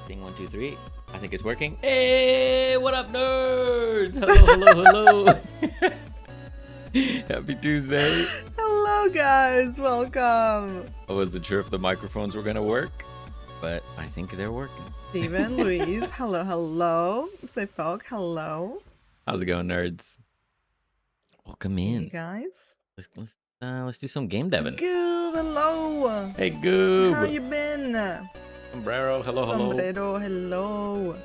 Testing 1, 2, 3. I think it's working. Hey, what up, nerds? Hello. Happy Tuesday. Hello, guys. Welcome. I wasn't sure if the microphones were gonna work, but I think they're working. Steven, Louise, hello. Say folk, hello. How's it going, nerds? Welcome in. Hey, guys. Let's do some game deving. Goob, hello. Hey, Goob. How you been? Sombrero, hello. Sombrero, hello.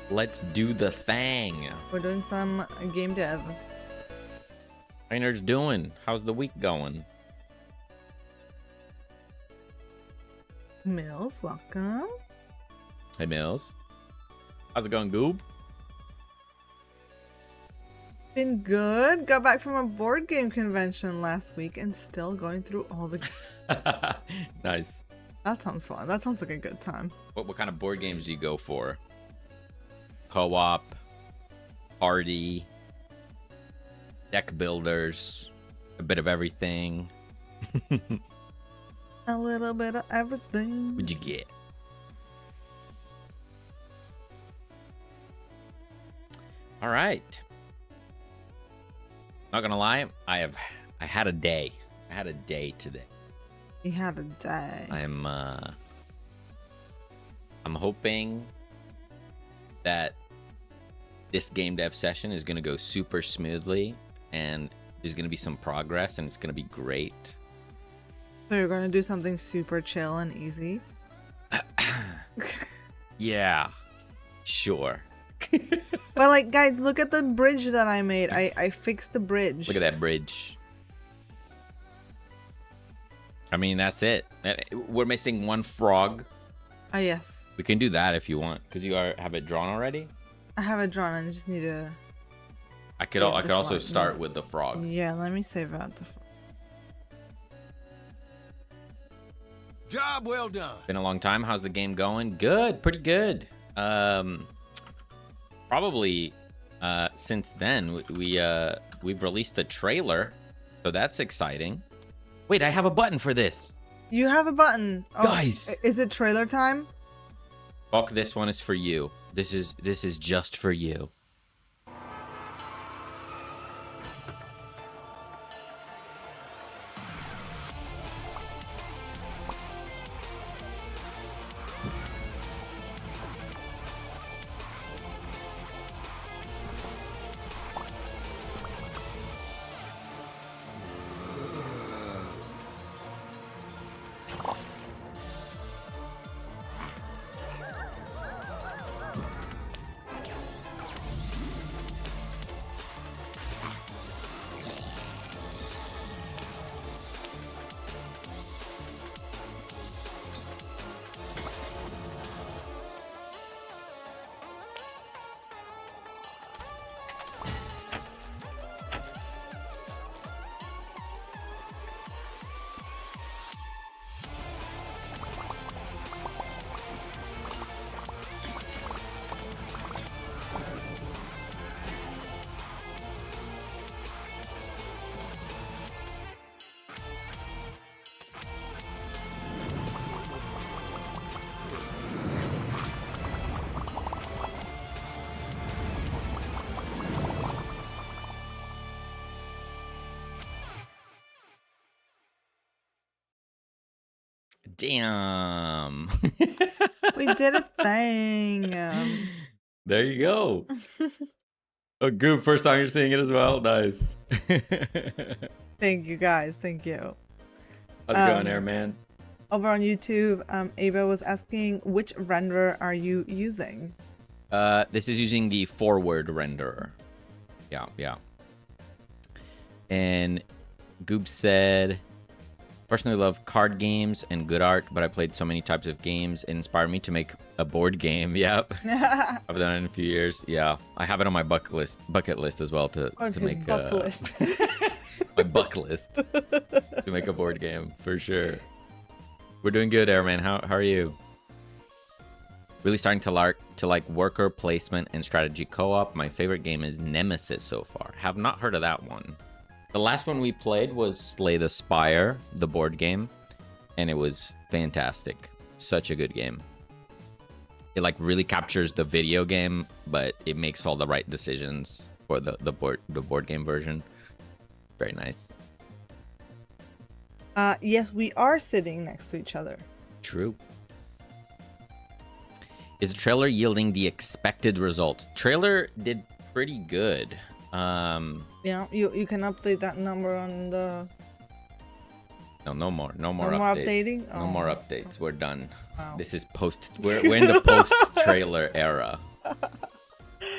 Let's do the thing. We're doing some game dev. How you nerds doing? How's the week going? Mills, welcome. Hey, Mills. How's it going, Goob? Been good. Got back from a board game convention last week and still going through all the... Nice. That sounds fun. That sounds like a good time. What kind of board games do you go for? Co-op, party, deck builders, a bit of everything. A little bit of everything. What'd you get? All right. Not gonna lie, I had a day. I had a day today. He had a day. I'm hoping that this game dev session is gonna go super smoothly and there's gonna be some progress and it's gonna be great. So you're going to do something super chill and easy? Yeah, sure. But like, guys, look at the bridge that I made. I fixed the bridge. Look at that bridge. I mean, that's it. We're missing one frog. Ah, yes. We can do that if you want, because you have it drawn already. I have it drawn and I just need to... I could also start with the frog. Yeah, let me save out the frog. Job well done. Been a long time. How's the game going? Good, pretty good. Probably since then we've released the trailer, so that's exciting. Wait, I have a button for this. You have a button. Oh, Guys. Is it trailer time? Fuck, this one is for you. This is just for you. Damn. We did a thing. There you go. Oh, good. First time you're seeing it as well. Nice. Thank you, guys. Thank you. How's it going, Airman? Over on YouTube, Ava was asking, which renderer are you using? This is using the forward renderer. Yeah. And Goob said, personally love card games and good art, but I played so many types of games. It inspired me to make a board game. Yep. I've done it in a few years. Yeah. I have it on my bucket list as well to make list. my bucket list to make a board game for sure. We're doing good, Airman. How are you? Really starting to like worker placement and strategy co-op. My favorite game is Nemesis so far. Have not heard of that one. The last one we played was Slay the Spire, the board game, and it was fantastic. Such a good game. it like really captures the video game, but it makes all the right decisions for the board game version. Very nice. Yes, we are sitting next to each other. True. Is the trailer yielding the expected results? Trailer did pretty good. Yeah, you can update that number on the. No more updating. updates. No more Oh. updates. We're done. Wow. This is post. We're in the post trailer era.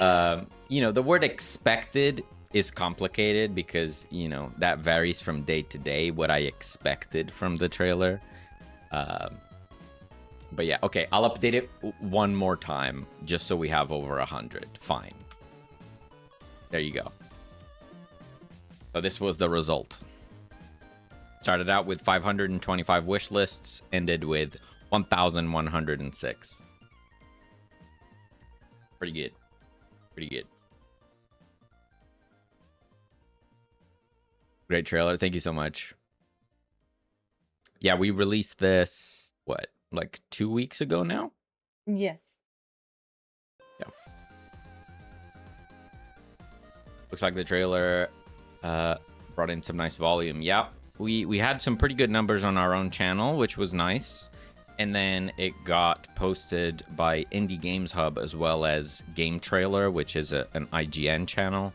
The word expected is complicated because that varies from day to day. What I expected from the trailer. But yeah, okay. I'll update it one more time just so we have over 100. Fine. There you go. So this was the result. Started out with 525 wish lists, ended with 1,106. Pretty good. Pretty good. Great trailer. Thank you so much. Yeah, we released this, like 2 weeks ago now? Yes. Yeah. Looks like the trailer brought in some nice volume. Yeah, we had some pretty good numbers on our own channel, which was nice. And then it got posted by Indie Games Hub as well as Game Trailer, which is an IGN channel.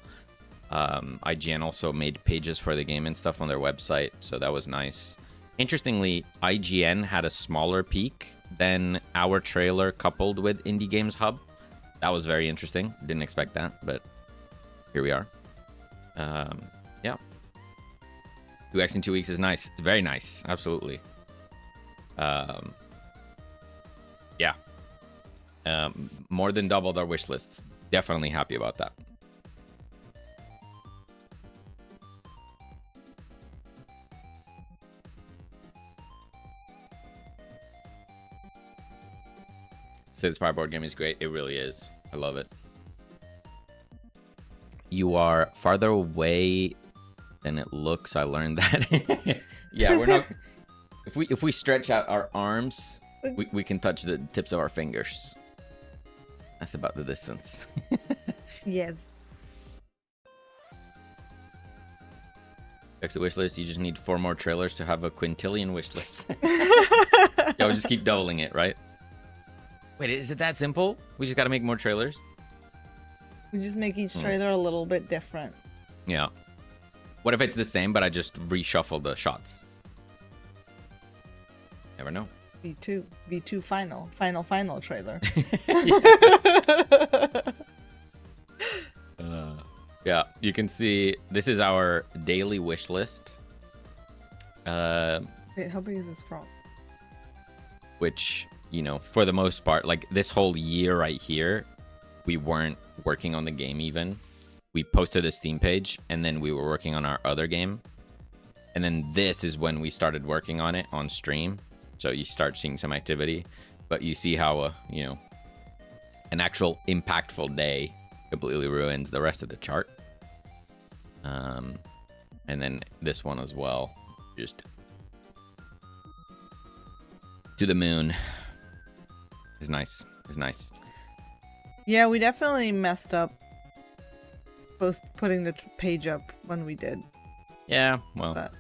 IGN also made pages for the game and stuff on their website, so that was nice. Interestingly, IGN had a smaller peak than our trailer coupled with Indie Games Hub. That was very interesting. Didn't expect that, but here we are. Yeah. 2x in 2 weeks is nice. Very nice. Absolutely. Yeah. More than doubled our wish lists. Definitely happy about that. Say this board game is great. It really is. I love it. You are farther away than it looks. I learned that. Yeah, we're not. If we stretch out our arms, we can touch the tips of our fingers. That's about the distance. Yes. Exit wish list. You just need 4 more trailers to have a quintillion wish list. Yeah, we'll just keep doubling it, right? Wait, is it that simple? We just got to make more trailers? We just make each trailer a little bit different. Yeah. What if it's the same, but I just reshuffle the shots? Never know. V2 final trailer. Yeah, you can see this is our daily wish list. Wait, how big is this from? Which, for the most part, like this whole year right here, we weren't working on the game even. We posted a Steam page, and then we were working on our other game. And then this is when we started working on it on stream. So you start seeing some activity. But you see how, an actual impactful day completely ruins the rest of the chart. And then this one as well. Just to the moon. It's nice. It's nice. Yeah, we definitely messed up putting the page up when we did. Yeah, well, But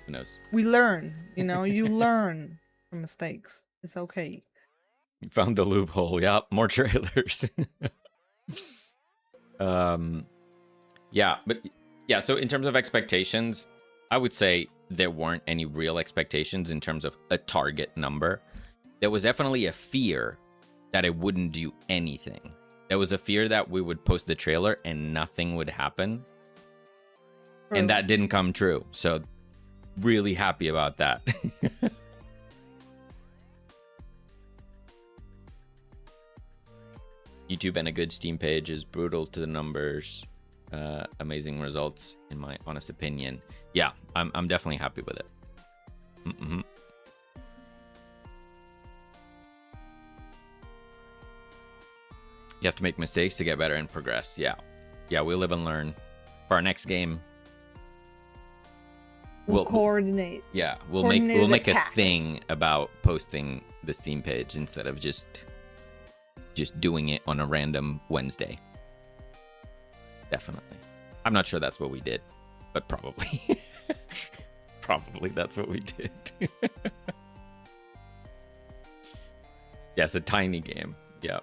who knows? we learn, you learn from mistakes. It's okay. You found the loophole. Yeah, more trailers. Yeah, but yeah, so in terms of expectations, I would say there weren't any real expectations in terms of a target number. There was definitely a fear that it wouldn't do anything. There was a fear that we would post the trailer and nothing would happen. And that didn't come true. So really happy about that. YouTube and a good Steam page is brutal to the numbers. Amazing results, in my honest opinion. Yeah, I'm definitely happy with it. Mm-hmm. You have to make mistakes to get better and progress. Yeah, we live and learn. For our next game, We'll coordinate. Yeah, we'll make a thing about posting the Steam page instead of just just doing it on a random Wednesday. Definitely. I'm not sure that's what we did, but probably. Probably that's what we did. Yes, a tiny game. Yeah.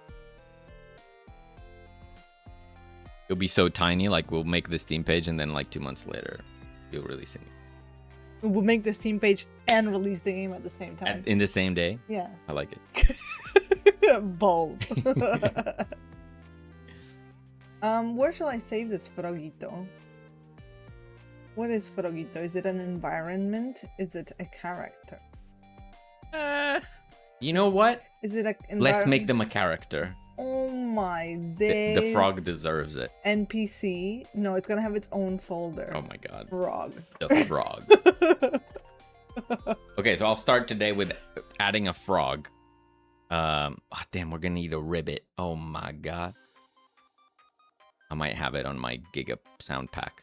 It'll be so tiny, like we'll make the Steam page and then like 2 months later, we'll release it. We'll make the Steam page and release the game at the same time. In the same day? Yeah. I like it. Bold. Where shall I save this Frogito? What is Frogito? Is it an environment? Is it a character? You know what? Is it a Let's make them a character. Oh my days. The frog deserves it. NPC? No, it's gonna have its own folder. Oh my god. Frog. The frog. Okay, so I'll start today with adding a frog. Oh, damn, we're gonna need a ribbit. Oh my god. I might have it on my Giga sound pack.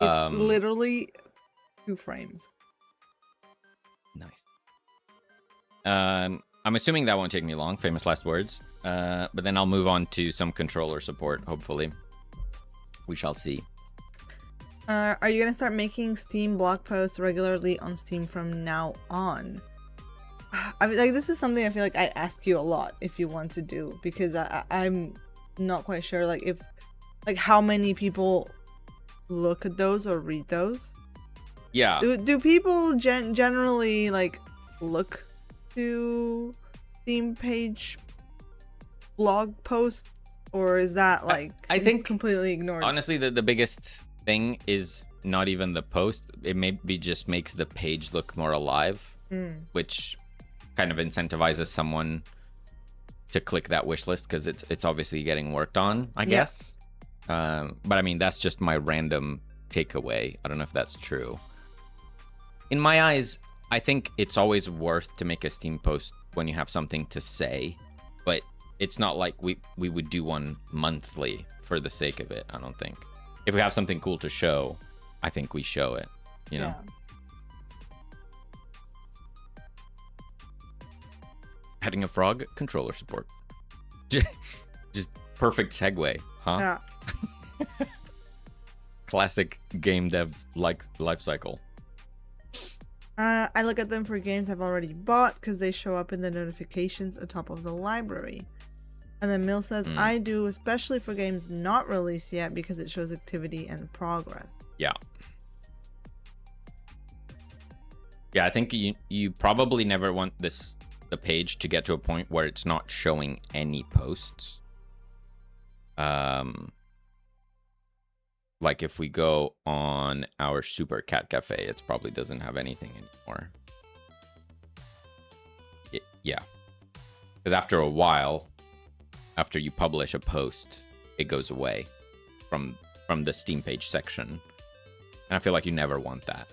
It's literally 2 frames. Nice. I'm assuming that won't take me long. Famous last words. But then I'll move on to some controller support, hopefully. We shall see. Are you going to start making Steam blog posts regularly on Steam from now on? I mean, like, this is something I feel like I ask you a lot if you want to do, because I'm not quite sure, like, if, like, how many people look at those or read those. Yeah. Do people generally, like, look to Steam page blog posts, or is that like I think completely ignored? Honestly, the biggest thing is not even the post. It maybe just makes the page look more alive, which kind of incentivizes someone to click that wish list, because it's obviously getting worked on, I guess. But I mean, that's just my random takeaway. I don't know if that's true. In my eyes, I think it's always worth to make a Steam post when you have something to say, but it's not like we would do one monthly for the sake of it, I don't think. If we have something cool to show, I think we show it, you know? Adding a frog, controller support. Just perfect segue, huh? Yeah. Classic game dev life cycle. I look at them for games I've already bought because they show up in the notifications at top of the library. And then Mill says, I do, especially for games not released yet, because it shows activity and progress. Yeah. Yeah, I think you probably never want the page to get to a point where it's not showing any posts. Like if we go on our Super Cat Cafe, it probably doesn't have anything anymore. Yeah. Because after a while, after you publish a post, it goes away from the Steam page section. And I feel like you never want that.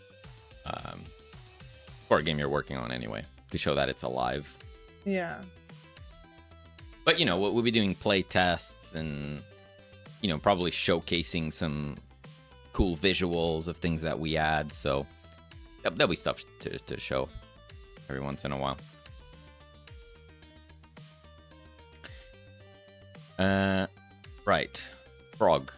For a game you're working on anyway, to show that it's alive. Yeah. But, you know, we'll be doing play tests and, you know, probably showcasing some cool visuals of things that we add. So there'll be stuff to show every once in a while. Right. Frog.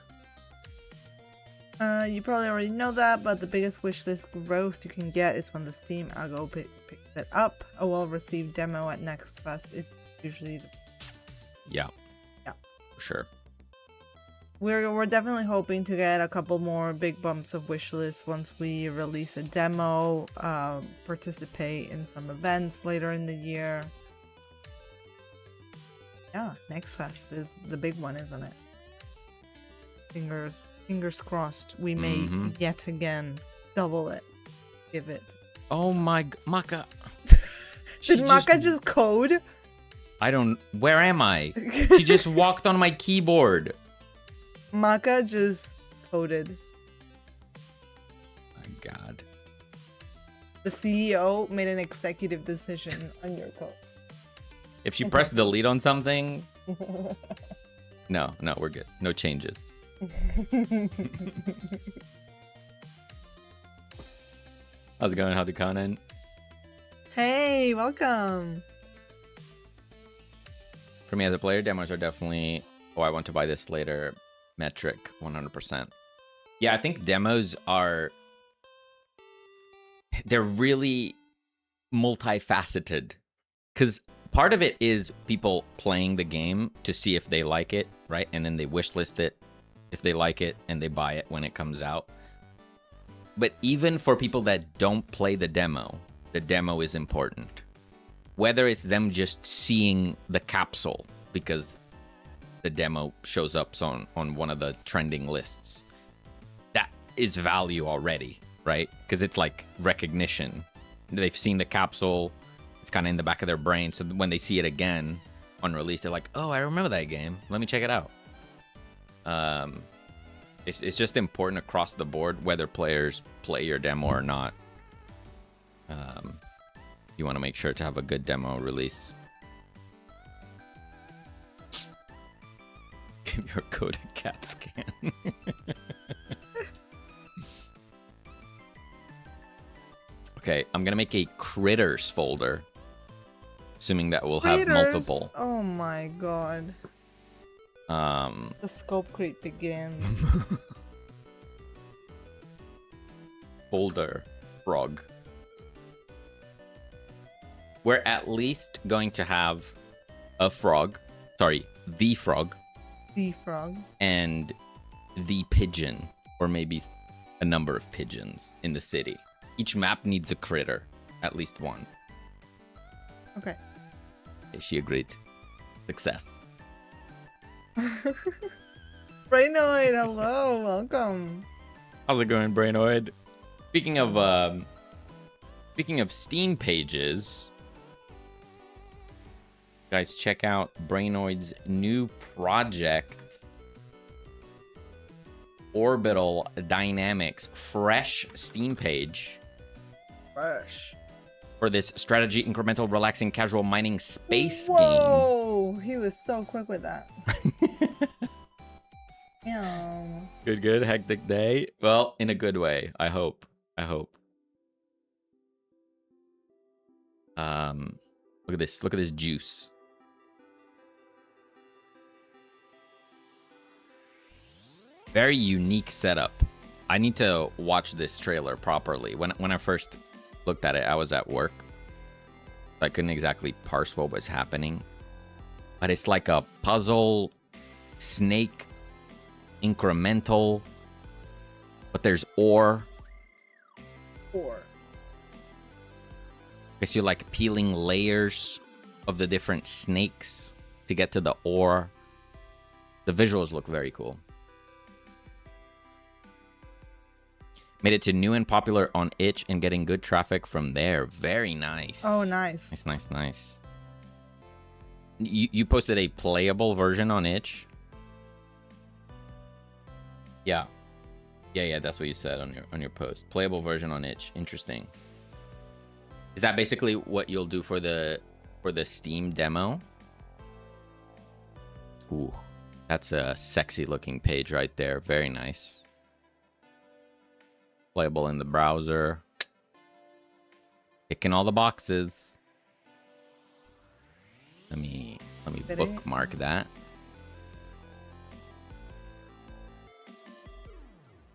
You probably already know that, but the biggest wishlist growth you can get is when the Steam algo picks it up. A well-received demo at Next Fest is usually the... Yeah. Yeah. For sure. We're definitely hoping to get a couple more big bumps of wishlist once we release a demo, participate in some events later in the year. Yeah, Next Fest is the big one, isn't it? Fingers crossed we may yet again double it. Give it. Oh my... Maka. Did Maka just code? Where am I? She just walked on my keyboard. Maka just coded. My God. The CEO made an executive decision on your code. If she pressed delete on something... No, we're good. No changes. How's it going, Hadukanen? Hey, welcome. For me as a player, demos are definitely, oh, I want to buy this later metric, 100%. Yeah, I think demos are, they're really multifaceted. Because part of it is people playing the game to see if they like it, right? And then they wishlist it if they like it, and they buy it when it comes out. But even for people that don't play the demo is important. Whether it's them just seeing the capsule because the demo shows up on one of the trending lists, that is value already, right? Because it's like recognition. They've seen the capsule, it's kind of in the back of their brain, so when they see it again on release, they're like, oh, I remember that game, let me check it out. It's just important across the board whether players play your demo or not. You want to make sure to have a good demo release. Give your code a CAT scan. Okay, I'm gonna make a critters folder, assuming that we'll have multiple. Oh my god. The scope creep begins. Folder frog. We're at least going to have a frog. Sorry, the frog. The frog. And the pigeon, or maybe a number of pigeons in the city. Each map needs a critter, at least one. Okay. She agreed. Success. Brainoid, hello, welcome. How's it going, Brainoid? Speaking of Steam pages, guys, check out Brainoid's new project, Orbital Dynamics, fresh Steam page. Fresh. For this strategy, incremental, relaxing, casual mining space game. Whoa, he was so quick with that. Yeah. Good. Hectic day. Well, in a good way. I hope. Look at this. Look at this juice. Very unique setup. I need to watch this trailer properly. When I first looked at it, I was at work. I couldn't exactly parse what was happening. But it's like a puzzle, snake, incremental. But there's ore. Guess you're like peeling layers of the different snakes to get to the ore. The visuals look very cool. Made it to new and popular on itch and getting good traffic from there. Very nice. Oh, nice. Nice. You posted a playable version on itch? Yeah, that's what you said on your post. Playable version on itch. Interesting. Is that basically what you'll do for the Steam demo? Ooh, that's a sexy looking page right there. Very nice. Playable in the browser. Ticking all the boxes. Let me bookmark that.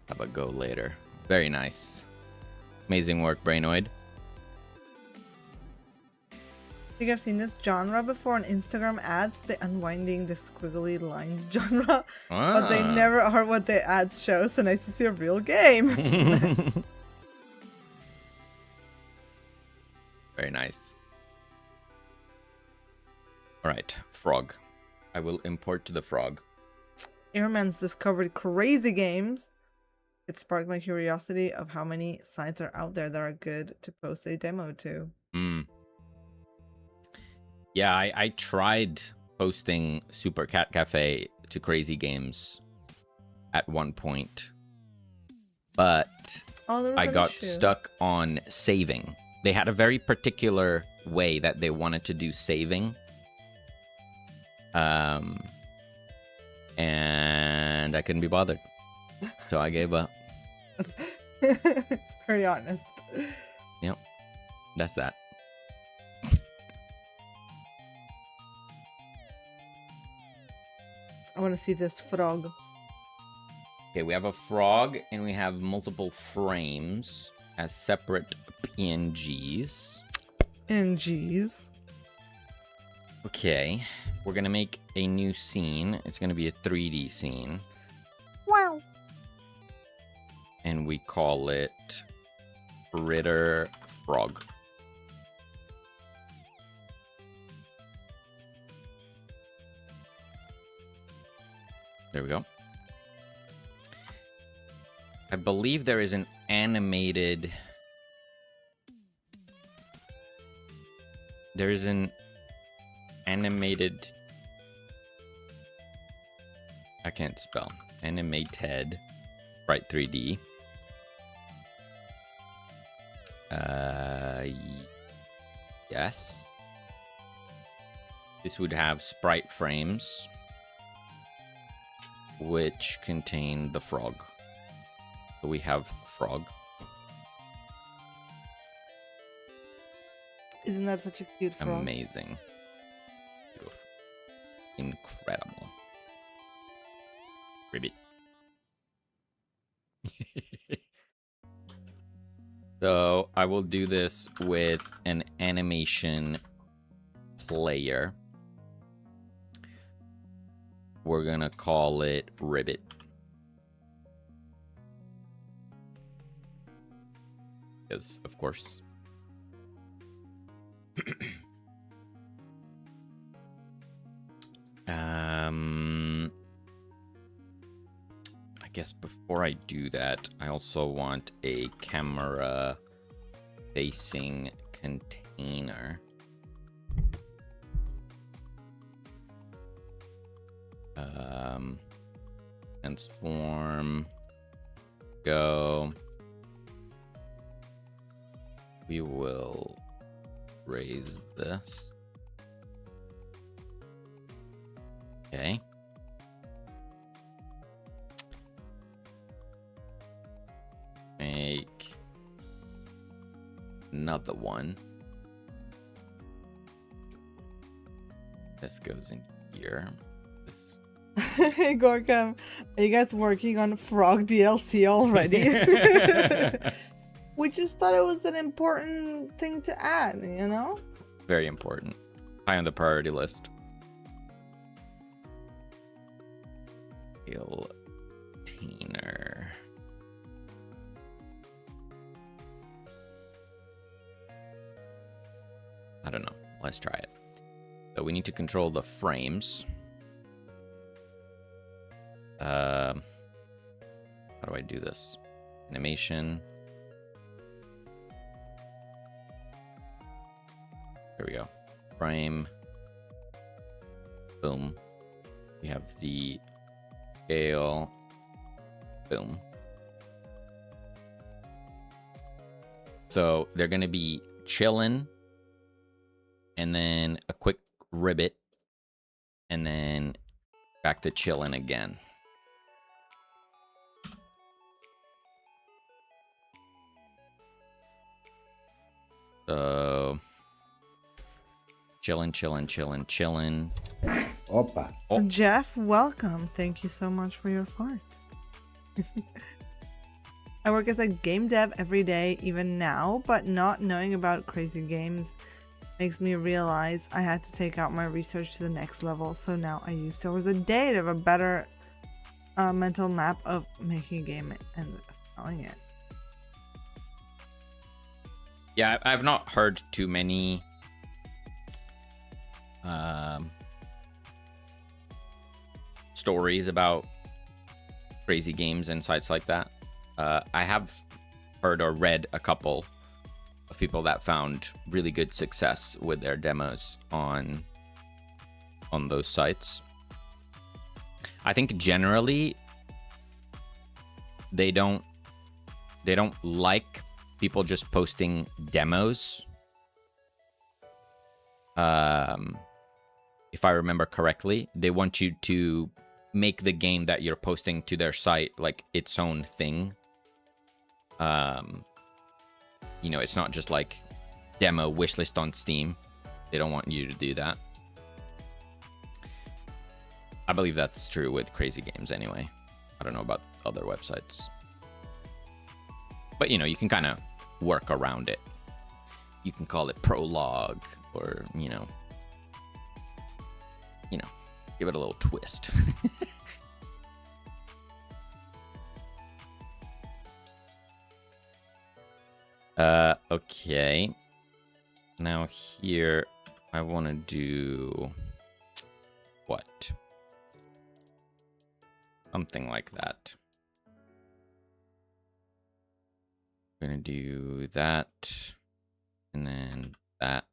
Have a go later. Very nice. Amazing work, Brainoid. I think I've seen this genre before on Instagram ads, the unwinding the squiggly lines genre, but they never are what the ads show, so nice to see a real game. Very nice. All right, frog. I will import to the frog. Airman's discovered crazy games. It sparked my curiosity of how many sites are out there that are good to post a demo to. Yeah, I tried posting Super Cat Cafe to Crazy Games at one point, but I got stuck on saving. They had a very particular way that they wanted to do saving. And I couldn't be bothered. So I gave up. Very honest. Yep. That's that. I want to see this frog. Okay, we have a frog and we have multiple frames as separate PNGs. NGs. Okay, we're gonna make a new scene. It's gonna be a 3D scene. Wow. And we call it Ritter Frog. There we go. I believe there is an animated... There's an animated... I can't spell. Animated Sprite 3D. Yes. This would have sprite frames which contain the frog. So we have frog. Isn't that such a cute frog? Amazing. Beautiful. Incredible. Ribbit. So I will do this with an animation player. We're gonna call it Ribbit. Yes, of course. I guess before I do that, I also want a camera facing container. Transform. Go. We will raise this. Okay. Make another one. This goes in here. This. Hey Gorkam, are you guys working on Frog DLC already? We just thought it was an important thing to add, you know? Very important. High on the priority list. Container. I don't know. Let's try it. So we need to control the frames. How do I do this? Animation. There we go. Frame. Boom. We have the scale. Boom. So they're going to be chillin', and then a quick ribbit, and then back to chillin' again. So chillin', chillin', chillin', chillin'. Opa. Oh. Jeff, welcome. Thank you so much for your fart. I work as a game dev every day, even now, but not knowing about crazy games makes me realize I had to take out my research to the next level. So now I use 2 hours a day to have a better mental map of making a game and selling it. Yeah, I've not heard too many stories about crazy games and sites like that. I have heard or read a couple of people that found really good success with their demos on those sites. I think generally they don't like people just posting demos. If I remember correctly, they want you to make the game that you're posting to their site like its own thing. You know, it's not just like demo wishlist on Steam. They don't want you to do that. I believe that's true with Crazy Games anyway. I don't know about other websites. But, you know, you can kind of work around it. You can call it prologue or, you know, give it a little twist. Okay. Now here, I want to do what? Something like that. I'm going to do that and then that.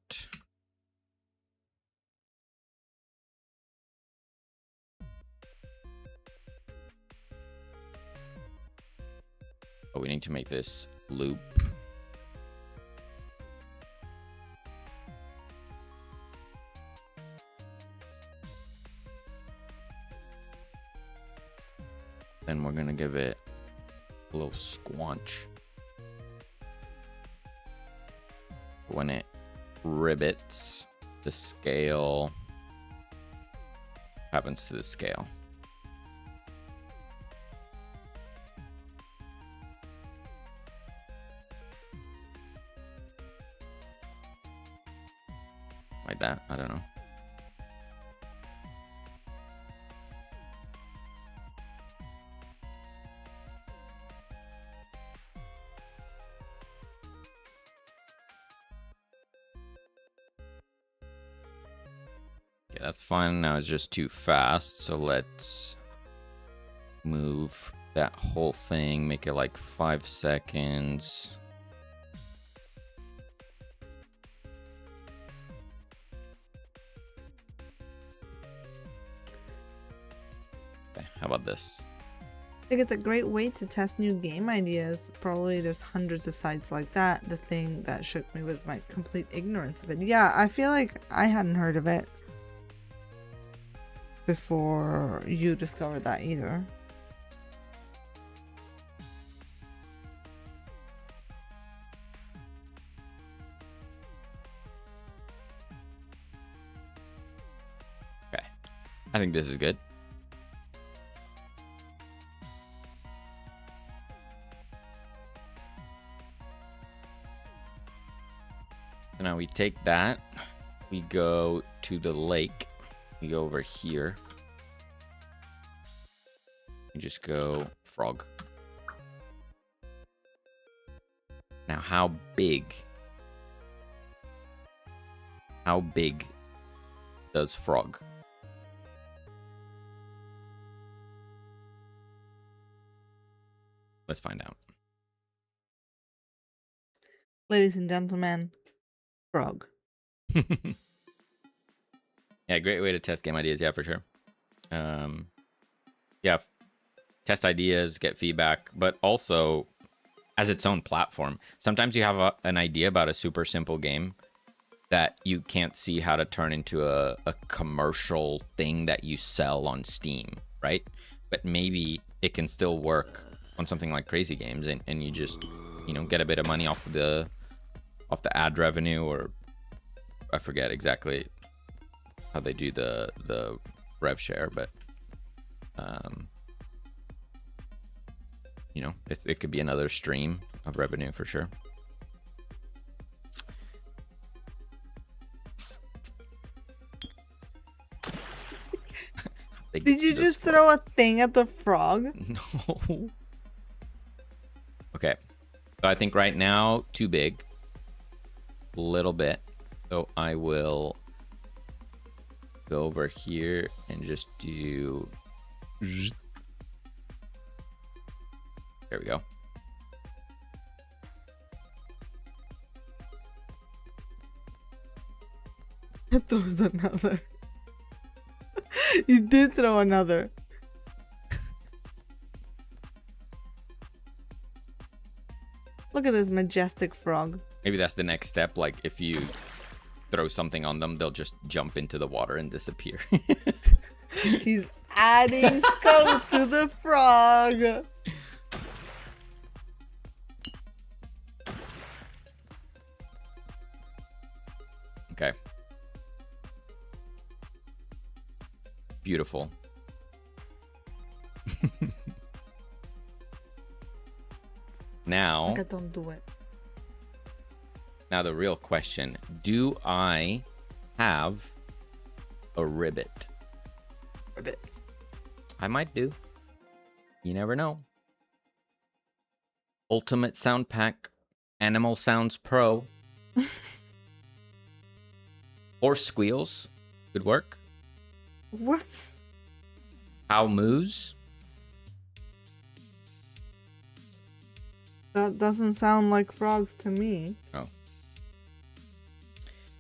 Oh, we need to make this loop. Then we're gonna give it a little squanch. When it rivets, the scale happens to the scale. Like that, I don't know. Okay, that's fine. Now it's just too fast, so let's move that whole thing, make it like 5 seconds. How about this? I think it's a great way to test new game ideas. Probably there's hundreds of sites like that. The thing that shook me was my complete ignorance of it. Yeah, I feel like I hadn't heard of it before you discovered that either. Okay, I think this is good. So now we take that, we go to the lake, we go over here, we just go frog. Now how big does frog? Let's find out. Ladies and gentlemen, frog. Yeah, great way to test game ideas. Yeah, for sure. Yeah, test ideas, get feedback, but also as its own platform. Sometimes you have an idea about a super simple game that you can't see how to turn into a commercial thing that you sell on Steam, right? But maybe it can still work on something like Crazy Games, and you just, you know, get a bit of money off the ad revenue, or I forget exactly how they do the rev share, but you know, it could be another stream of revenue for sure. Did you just throw a thing at the frog? No. Okay, so I think right now too big, a little bit. So I will go over here and just do. There we go. It throws another. You did throw another. Look at this majestic frog. Maybe that's the next step. Like if you throw something on them, they'll just jump into the water and disappear. He's adding scope to the frog. Okay. Beautiful. Now, Like, I don't do it. now the real question: do I have a ribbit? Ribbit. I might do. You never know. Ultimate Sound Pack, Animal Sounds Pro, Horse Squeals could work. What? Cow Moos. That doesn't sound like frogs to me. Oh.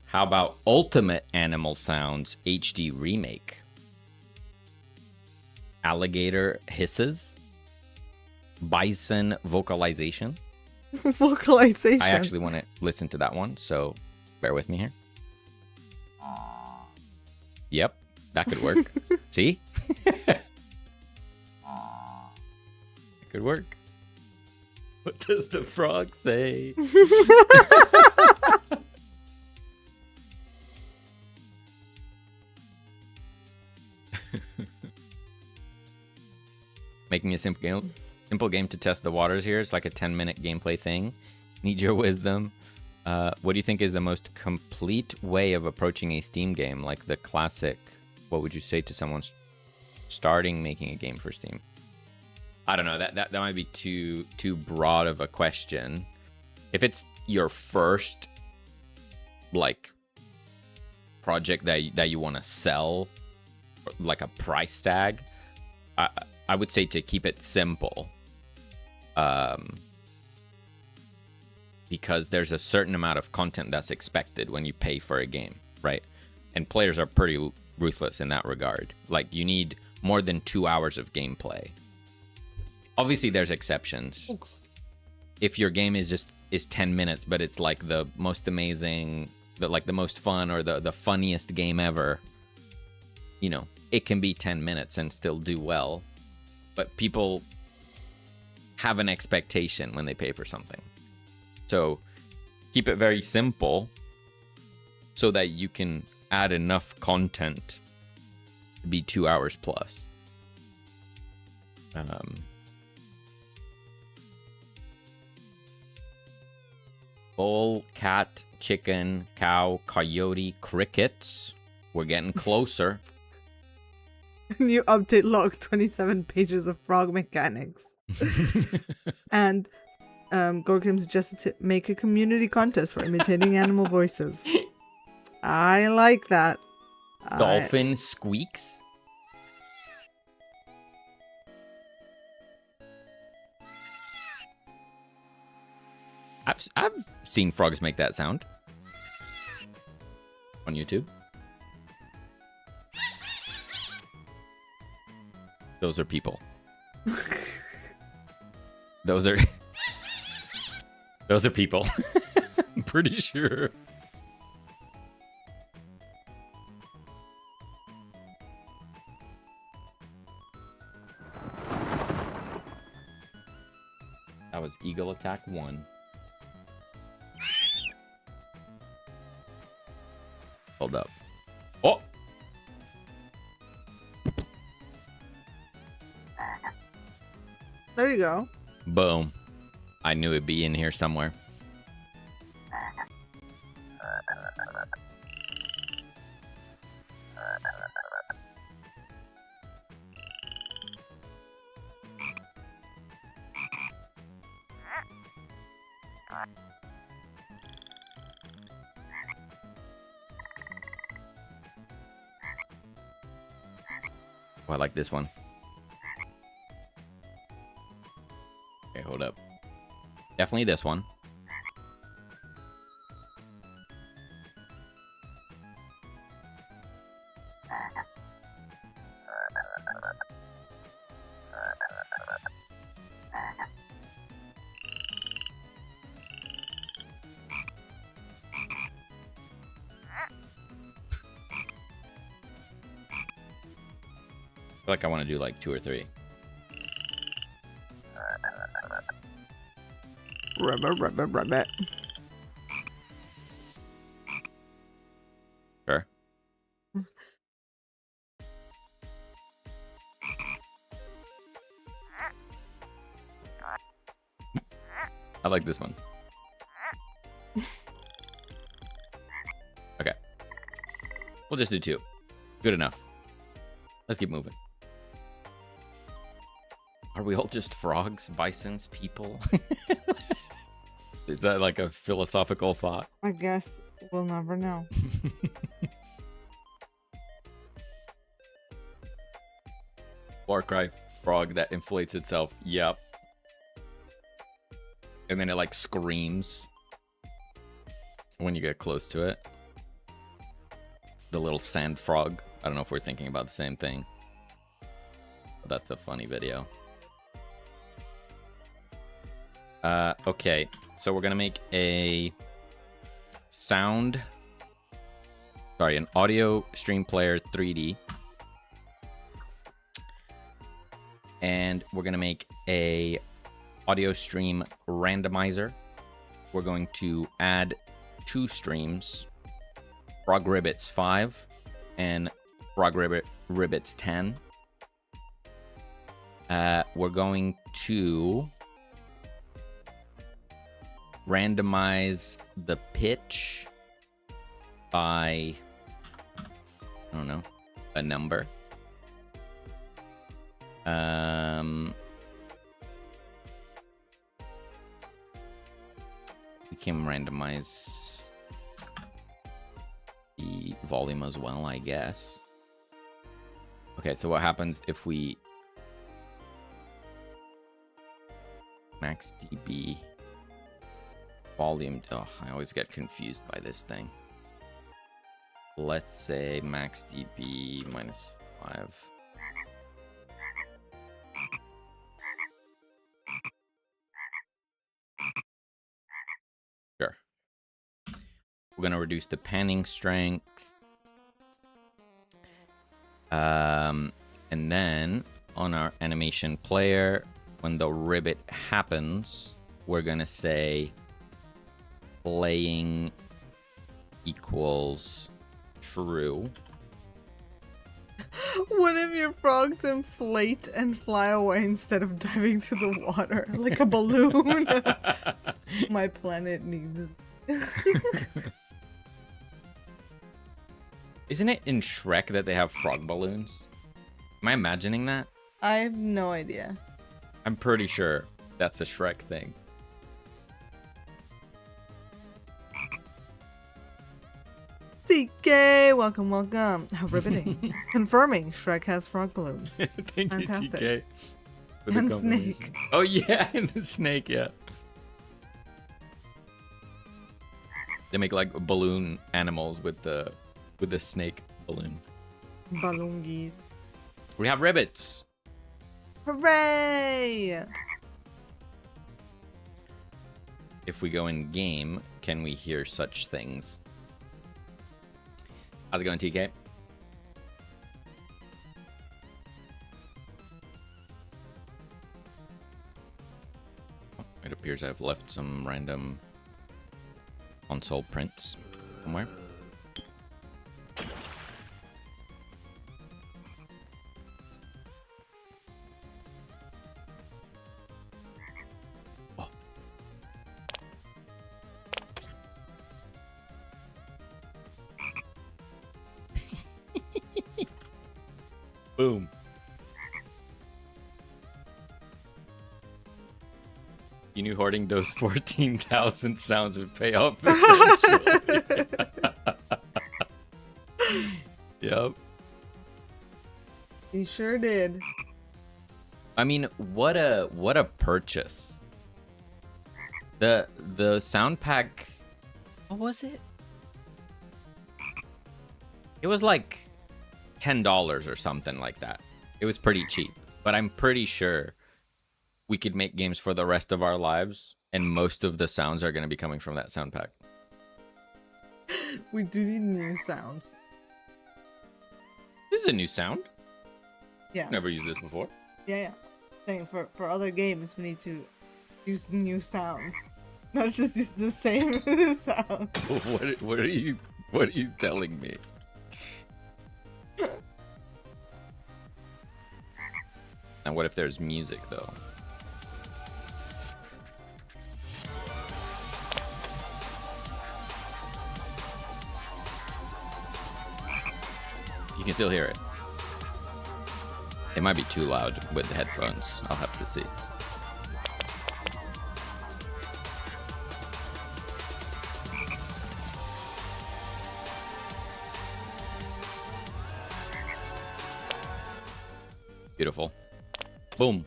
How about Ultimate Animal Sounds HD Remake? Alligator Hisses. Bison Vocalization. Vocalization. I actually want to listen to that one, so bear with me here. Yep, that could work. See? It could work. What does the frog say? Making a simple game to test the waters here. It's like a 10-minute gameplay thing. Need your wisdom. What do you think is the most complete way of approaching a Steam game? Like the classic, what would you say to someone starting making a game for Steam? I don't know. That might be too broad of a question. If it's your first like project that you want to sell, like a price tag, I would say to keep it simple. Because there's a certain amount of content that's expected when you pay for a game, right? And players are pretty ruthless in that regard. Like, you need more than 2 hours of gameplay. Obviously, there's exceptions. If your game is 10 minutes, but it's like the most amazing, the most fun or the funniest game ever, you know, it can be 10 minutes and still do well. But people have an expectation when they pay for something. So keep it very simple so that you can add enough content to be 2 hours plus. Bull, cat, chicken, cow, coyote, crickets. We're getting closer. New update log, 27 pages of frog mechanics. And Gorkim suggested to make a community contest for imitating animal voices. I like that. Dolphin squeaks. I've seen frogs make that sound on YouTube. Those are people. Those are people. I'm pretty sure. That was Eagle Attack 1. Hold up. Oh! There you go. Boom. I knew it'd be in here somewhere. Oh, I like this one. Okay, hold up. Definitely this one. I feel like I want to do like 2 or 3. Rabbit. Sure. I like this one. Okay. We'll just do 2. Good enough. Let's keep moving. Are we all just frogs, bisons, people? Is that like a philosophical thought? I guess we'll never know. Warcry frog that inflates itself. Yep. And then it like screams when you get close to it. The little sand frog. I don't know if we're thinking about the same thing. But that's a funny video. Okay. So we're going to make a an audio stream player 3D. And we're going to make a audio stream randomizer. We're going to add 2 streams, Frog Ribbits 5 and Frog Ribbits 10. We're going to randomize the pitch by, I don't know, a number. We can randomize the volume as well, I guess. Okay, so what happens if we max dB volume? Oh, I always get confused by this thing. Let's say max dB -5. Sure. We're going to reduce the panning strength. And then on our animation player, when the ribbit happens, we're going to say playing equals true. What if your frogs inflate and fly away instead of diving to the water like a balloon? My planet needs. Isn't it in Shrek that they have frog balloons? Am I imagining that? I have no idea. I'm pretty sure that's a Shrek thing. TK, welcome, welcome. How riveting. Confirming Shrek has frog balloons. Thank Fantastic. you, TK. For the And confirmation. snake. Oh, yeah, and the snake, yeah. They make like balloon animals with the snake balloon. Balloongies. We have ribbits. Hooray! If we go in game, can we hear such things? How's it going, TK? It appears I've left some random console prints somewhere. Oh. Boom. You knew hoarding those 14,000 sounds would pay off eventually. Yep. He sure did. I mean, what a purchase. The sound pack, what was it? It was like $10 or something like that. It was pretty cheap, but I'm pretty sure we could make games for the rest of our lives, and most of the sounds are going to be coming from that sound pack. We do need new sounds. This is a new sound. Yeah. Never used this before. Yeah. Saying for other games, we need to use new sounds, not just use the same sound. What are you telling me? And what if there's music though? can still hear it. It might be too loud with the headphones. I'll have to see. Beautiful. Boom.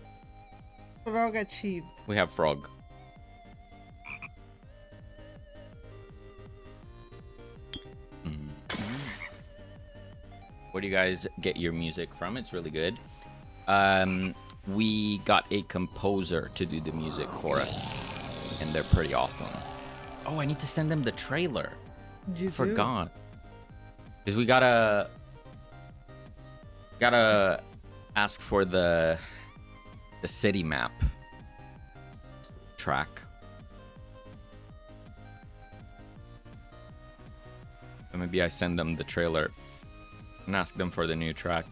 Frog achieved. We have frog. Where do you guys get your music from? It's really good. We got a composer to do the music for us, and they're pretty awesome. Oh, I need to send them the trailer. You Forgot. Because we gotta ask for the city map track. So maybe I send them the trailer and ask them for the new track.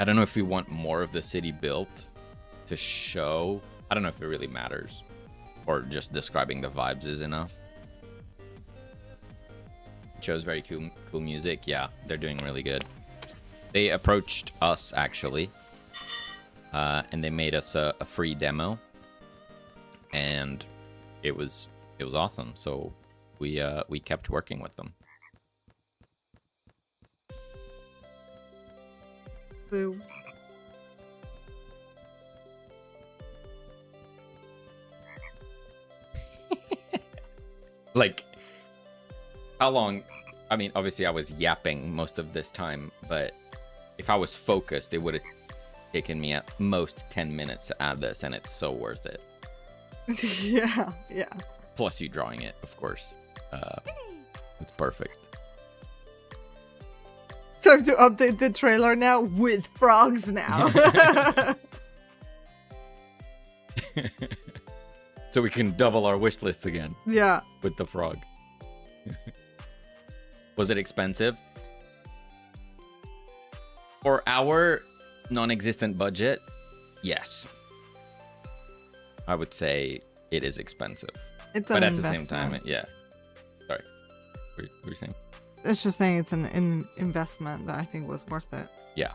I don't know if we want more of the city built to show. I don't know if it really matters, or just describing the vibes is enough. It shows very cool music. Yeah, they're doing really good. They approached us actually, and they made us a free demo, and it was awesome. So we kept working with them. Boo. Like, how long? I mean, obviously I was yapping most of this time, but if I was focused, it would have taken me at most 10 minutes to add this, and it's so worth it. Yeah. Plus you drawing it, of course. It's perfect. Time to update the trailer now with frogs now. So we can double our wish lists again. Yeah. With the frog. Was it expensive? For our non-existent budget, yes. I would say it is expensive. It's but an at the same investment. time, yeah. Sorry. What were you saying? It's just saying it's an investment that I think was worth it. Yeah.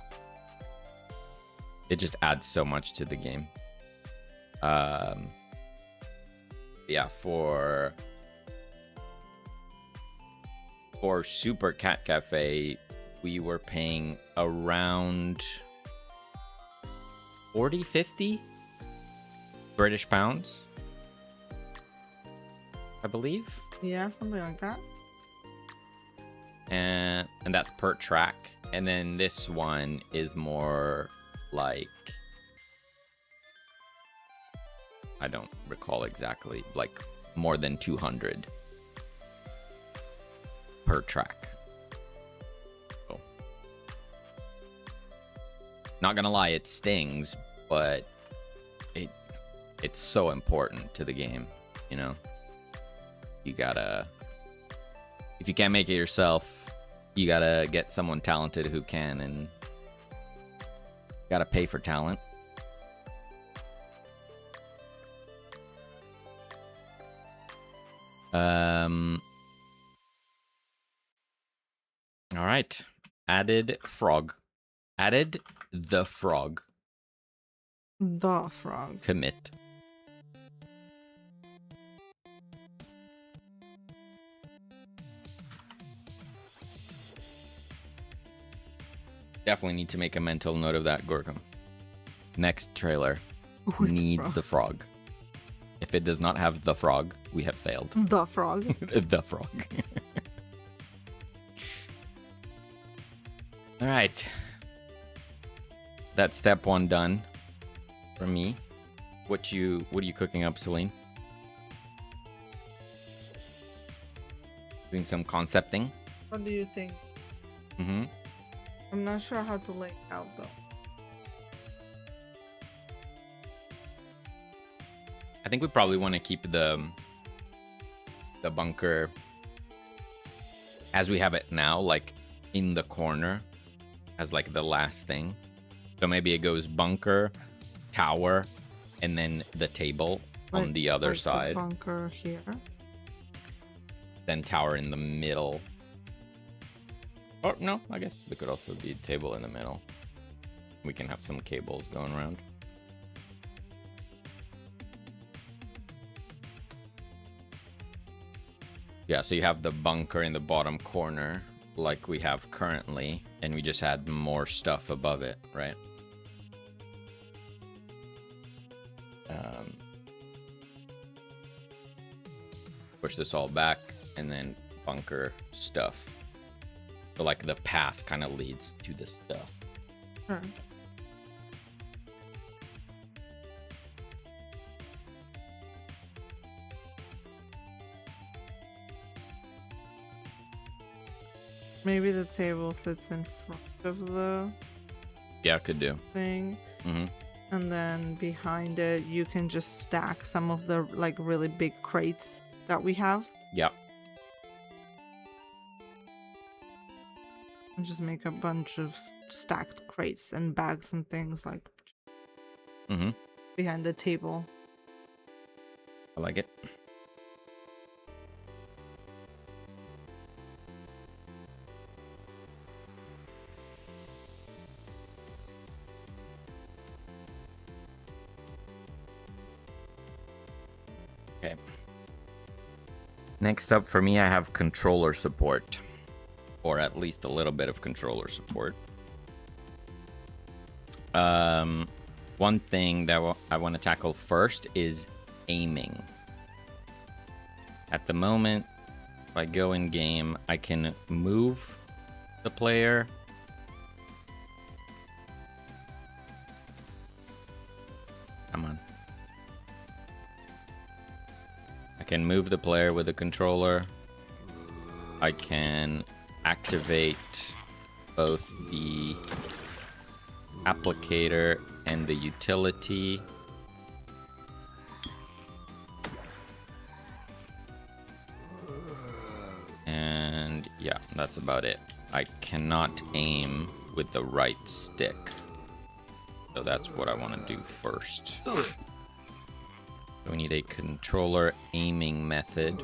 It just adds so much to the game. Yeah, for Super Cat Cafe, we were paying around 40-50 British pounds, I believe. Yeah, something like that. And that's per track. And then this one is more like, I don't recall exactly, like more than 200 per track. So, not gonna lie, it stings, but it's so important to the game, you know? You gotta, if you can't make it yourself, you gotta get someone talented who can, and gotta pay for talent. All right. Added frog. Added the frog. The frog. Commit. Definitely need to make a mental note of that, Gorkum. Next trailer With needs frogs. the frog. If it does not have the frog, we have failed. The frog. The frog. All right. That's step one done for me. What are you cooking up, Selene? Doing some concepting. What do you think? Mm-hmm. I'm not sure how to lay it out though. I think we probably want to keep the bunker as we have it now, like in the corner as like the last thing. So maybe it goes bunker, tower, and then the table on the other like side. The bunker here. Then tower in the middle. Or no, I guess we could also be a table in the middle. We can have some cables going around. Yeah, so you have the bunker in the bottom corner like we have currently, and we just add more stuff above it, right? Push this all back and then bunker stuff. So like the path kind of leads to the stuff. Sure. Maybe the table sits in front of the Could do. thing. Mm-hmm. And then behind it, you can just stack some of the like really big crates that we have. Yeah. And just make a bunch of stacked crates and bags and things like behind the table. I like it. Okay. Next up for me, I have controller support. Or at least a little bit of controller support. One thing that I want to tackle first is aiming. At the moment, if I go in game, I can move the player. Come on. I can move the player with the controller. I can activate both the applicator and the utility. And yeah, that's about it. I cannot aim with the right stick. So that's what I want to do first. So we need a controller aiming method.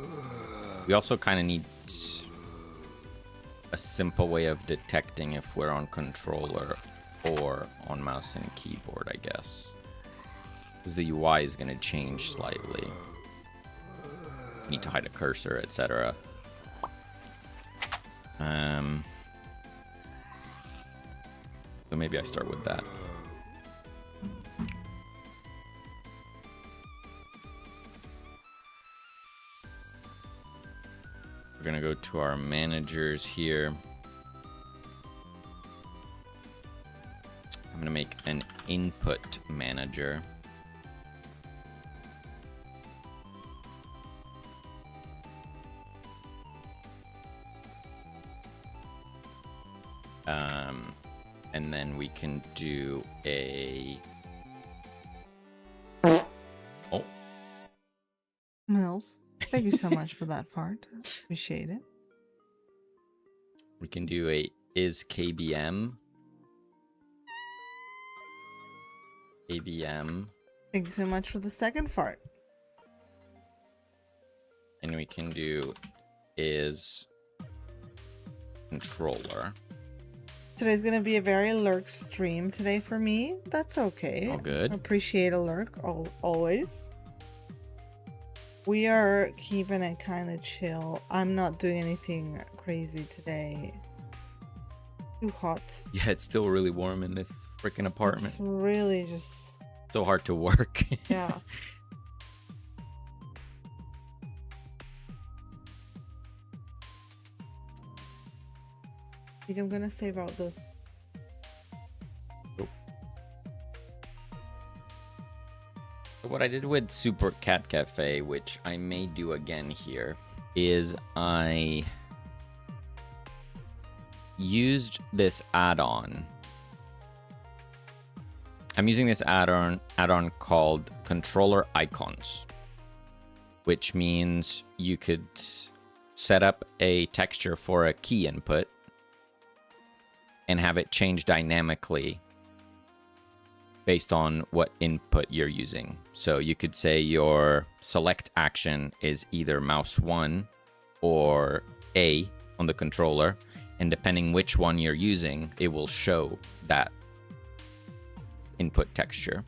We also kind of need a simple way of detecting if we're on controller or on mouse and keyboard, I guess. Because the UI is going to change slightly. Need to hide a cursor, etc. So maybe I start with that. We're gonna go to our managers here. I'm gonna make an input manager. And then we can do a... Oh. Mills, thank you so much for that fart. Appreciate it. We can do a is KBM. KBM. Thank you so much for the second fart. And we can do is controller. Today's gonna be a very lurk stream today for me. That's okay. All good. Appreciate a lurk always. We are keeping it kind of chill. I'm not doing anything crazy today. Too hot. Yeah, it's still really warm in this freaking apartment. It's really just so hard to work. yeah. I think I'm gonna save out those. So what I did with Super Cat Cafe, which I may do again here, is I used this add-on. I'm using this add-on called Controller Icons, which means you could set up a texture for a key input and have it change dynamically based on what input you're using. So you could say your select action is either mouse 1 or A on the controller, And depending which one you're using, it will show that input texture.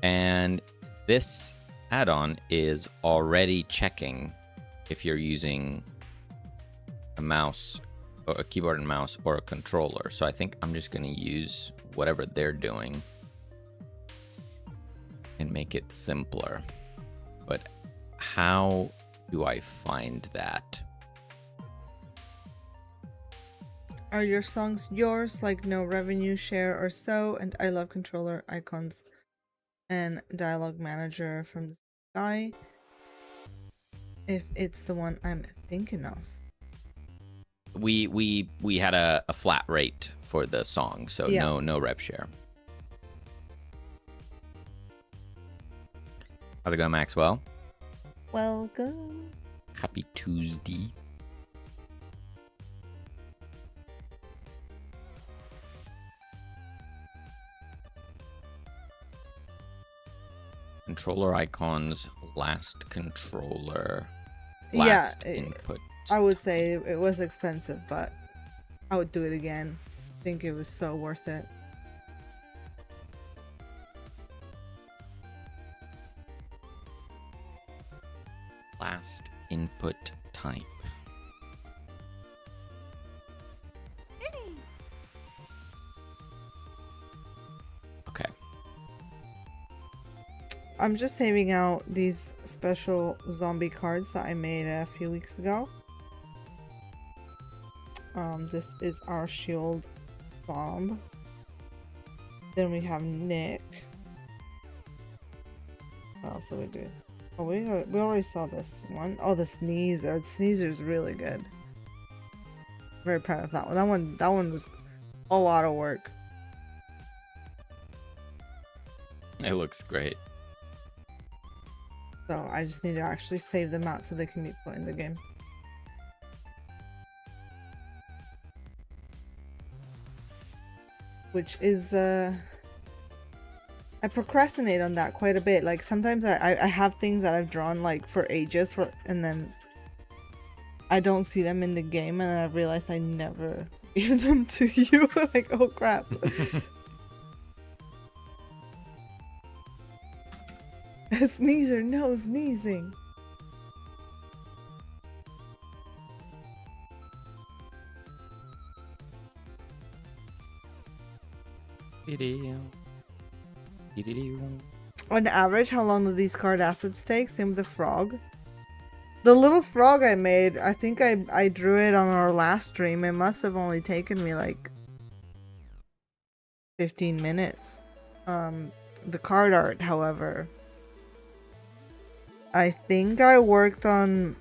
And this add-on is already checking if you're using a mouse or a keyboard and mouse or a controller. So I think I'm just going to use whatever they're doing and make it simpler. But how do I find that? Are your songs yours, like no revenue share or so? And I love controller icons and dialogue manager from the guy. If it's the one I'm thinking of. We had a flat rate for the song, so Yeah. no rev share. How's it going, Maxwell? Welcome. Happy Tuesday. Controller icons, last controller, last input. I would say it was expensive, but I would do it again. I think it was so worth it. Last input type. Okay. I'm just saving out these special zombie cards that I made a few weeks ago. This is our shield bomb. Then we have Nick. What else did we do? Oh, we already saw this one. Oh, the sneezer. The sneezer is really good. Very proud of that one. That one was a lot of work. It looks great. So I just need to actually save them out so they can be put in the game. Which is I procrastinate on that quite a bit. Like sometimes I have things that I've drawn like for ages and then I don't see them in the game and then I realize I never gave them to you. Like, oh crap. Sneezer, no sneezing. On average, how long do these card assets take? Same with the frog. The little frog I made, I think I drew it on our last stream. It must have only taken me like 15 minutes. The card art, however, I think I worked on,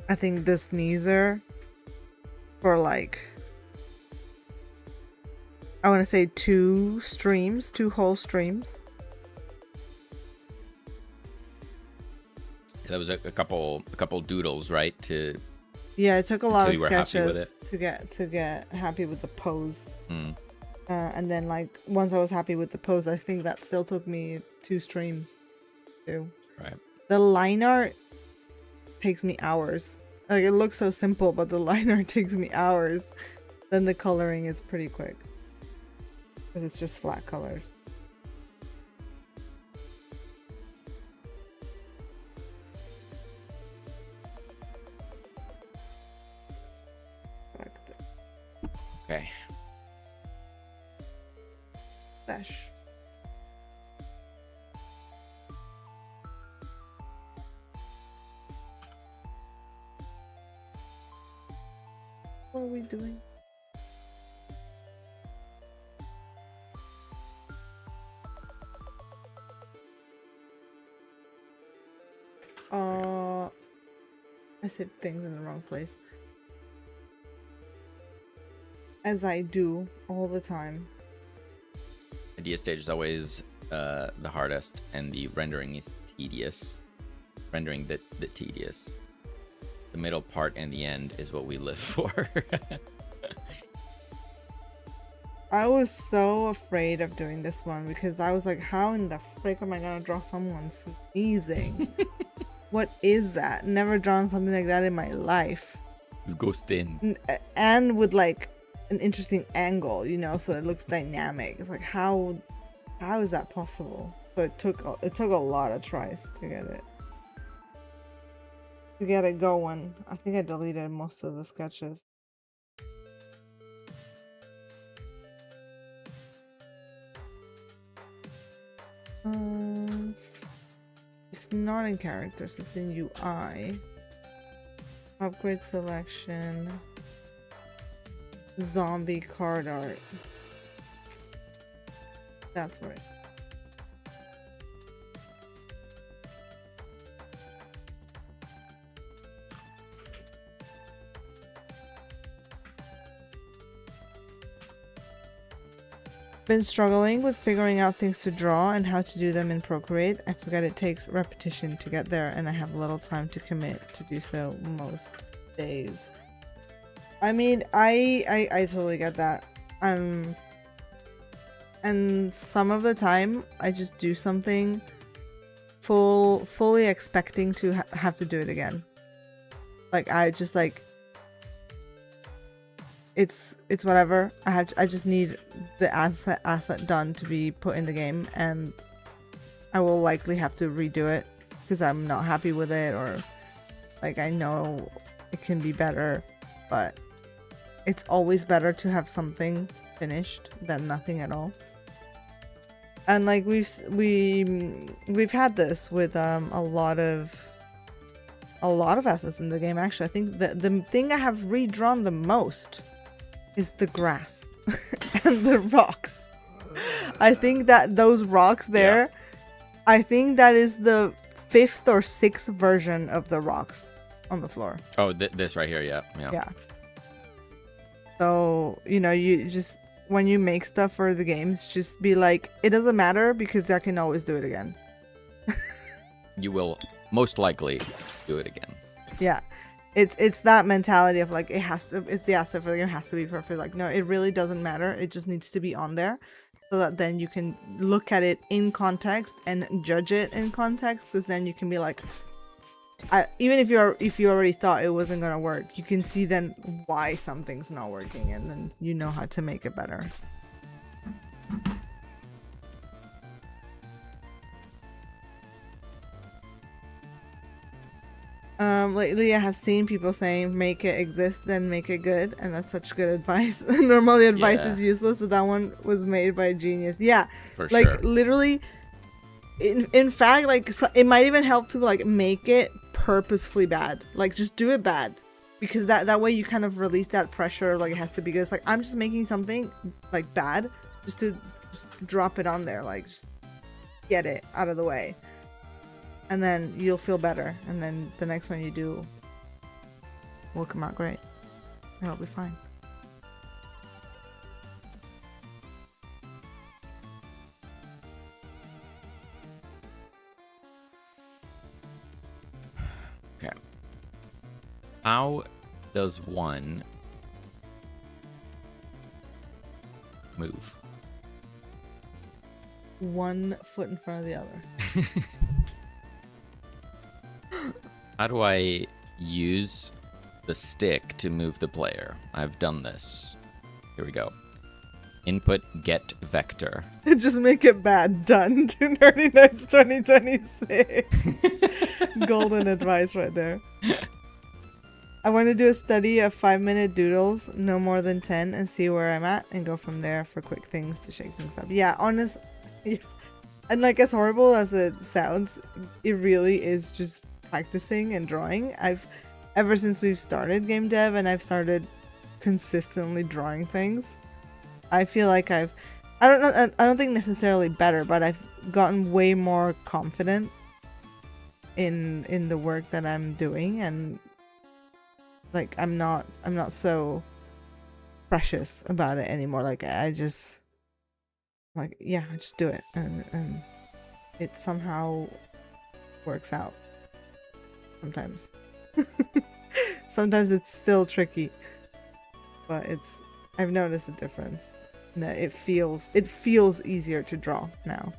the sneezer for like, I want to say 2 whole streams. That was a couple doodles, right? Yeah, it took a lot of sketches to get happy with the pose. Mm. And then like once I was happy with the pose, I think that still took me 2 streams too. Right. The line art takes me hours. Like it looks so simple, but the line art takes me hours. Then the coloring is pretty quick. Because it's just flat colors. Okay. Dash. What are we doing? I said things in the wrong place. As I do all the time. Idea stage is always the hardest, and the rendering is tedious. Rendering the tedious. The middle part and the end is what we live for. I was so afraid of doing this one because I was like, how in the frick am I gonna draw someone sneezing? What is that? Never drawn something like that in my life. It's ghosting. And with like an interesting angle, you know, so it looks dynamic. It's like how is that possible? So it took a lot of tries to get it going. I think I deleted most of the sketches. It's not in characters, it's in UI. Upgrade selection. Zombie card art. That's right. Been struggling with figuring out things to draw and how to do them in Procreate. I forget it takes repetition to get there, and I have little time to commit to do so most days. I mean, I totally get that. And some of the time I just do something fully expecting to have to do it again. Like I just like it's whatever. I just need the asset done to be put in the game, and I will likely have to redo it because I'm not happy with it, or like I know it can be better, but it's always better to have something finished than nothing at all. And like we've had this with a lot of assets in the game. Actually, I think the thing I have redrawn the most is the grass and the rocks. I think that those rocks there, yeah. I think that is the 5th or 6th version of the rocks on the floor. Oh, this right here, yeah. So, you know, you just, when you make stuff for the games, just be like, it doesn't matter because I can always do it again. You will most likely do it again. Yeah. It's that mentality of like, it's the asset for the game, has to be perfect. Like, no, it really doesn't matter. It just needs to be on there so that then you can look at it in context and judge it in context, because then you can be like, even if you already thought it wasn't gonna work, you can see then why something's not working, and then you know how to make it better. Lately I have seen people saying make it exist then make it good, and that's such good advice. Normally advice is useless, but that one was made by a genius. Yeah, for like sure. Literally in fact, like, so it might even help to like make it purposefully bad. Like, just do it bad, because that way you kind of release that pressure of like it has to be good. It's like, I'm just making something like bad just to drop it on there, like just get it out of the way, and then you'll feel better, and then the next one you do will come out great. It'll be fine. Okay. How does one move? One foot in front of the other. How do I use the stick to move the player? I've done this. Here we go. Input get vector. Just make it bad. Done. To Nerdy Nerds 2026. Golden advice right there. I want to do a study of 5-minute doodles, no more than 10, and see where I'm at, and go from there for quick things to shake things up. Yeah, honest. And like, as horrible as it sounds, it really is just practicing and drawing. Ever since we've started game dev and I've started consistently drawing things, I feel like I don't think necessarily better, but I've gotten way more confident in the work that I'm doing, and like I'm not so precious about it anymore. Like, I just like, yeah, I just do it, and it somehow works out. Sometimes. Sometimes it's still tricky, but I've noticed a difference. That it feels easier to draw now.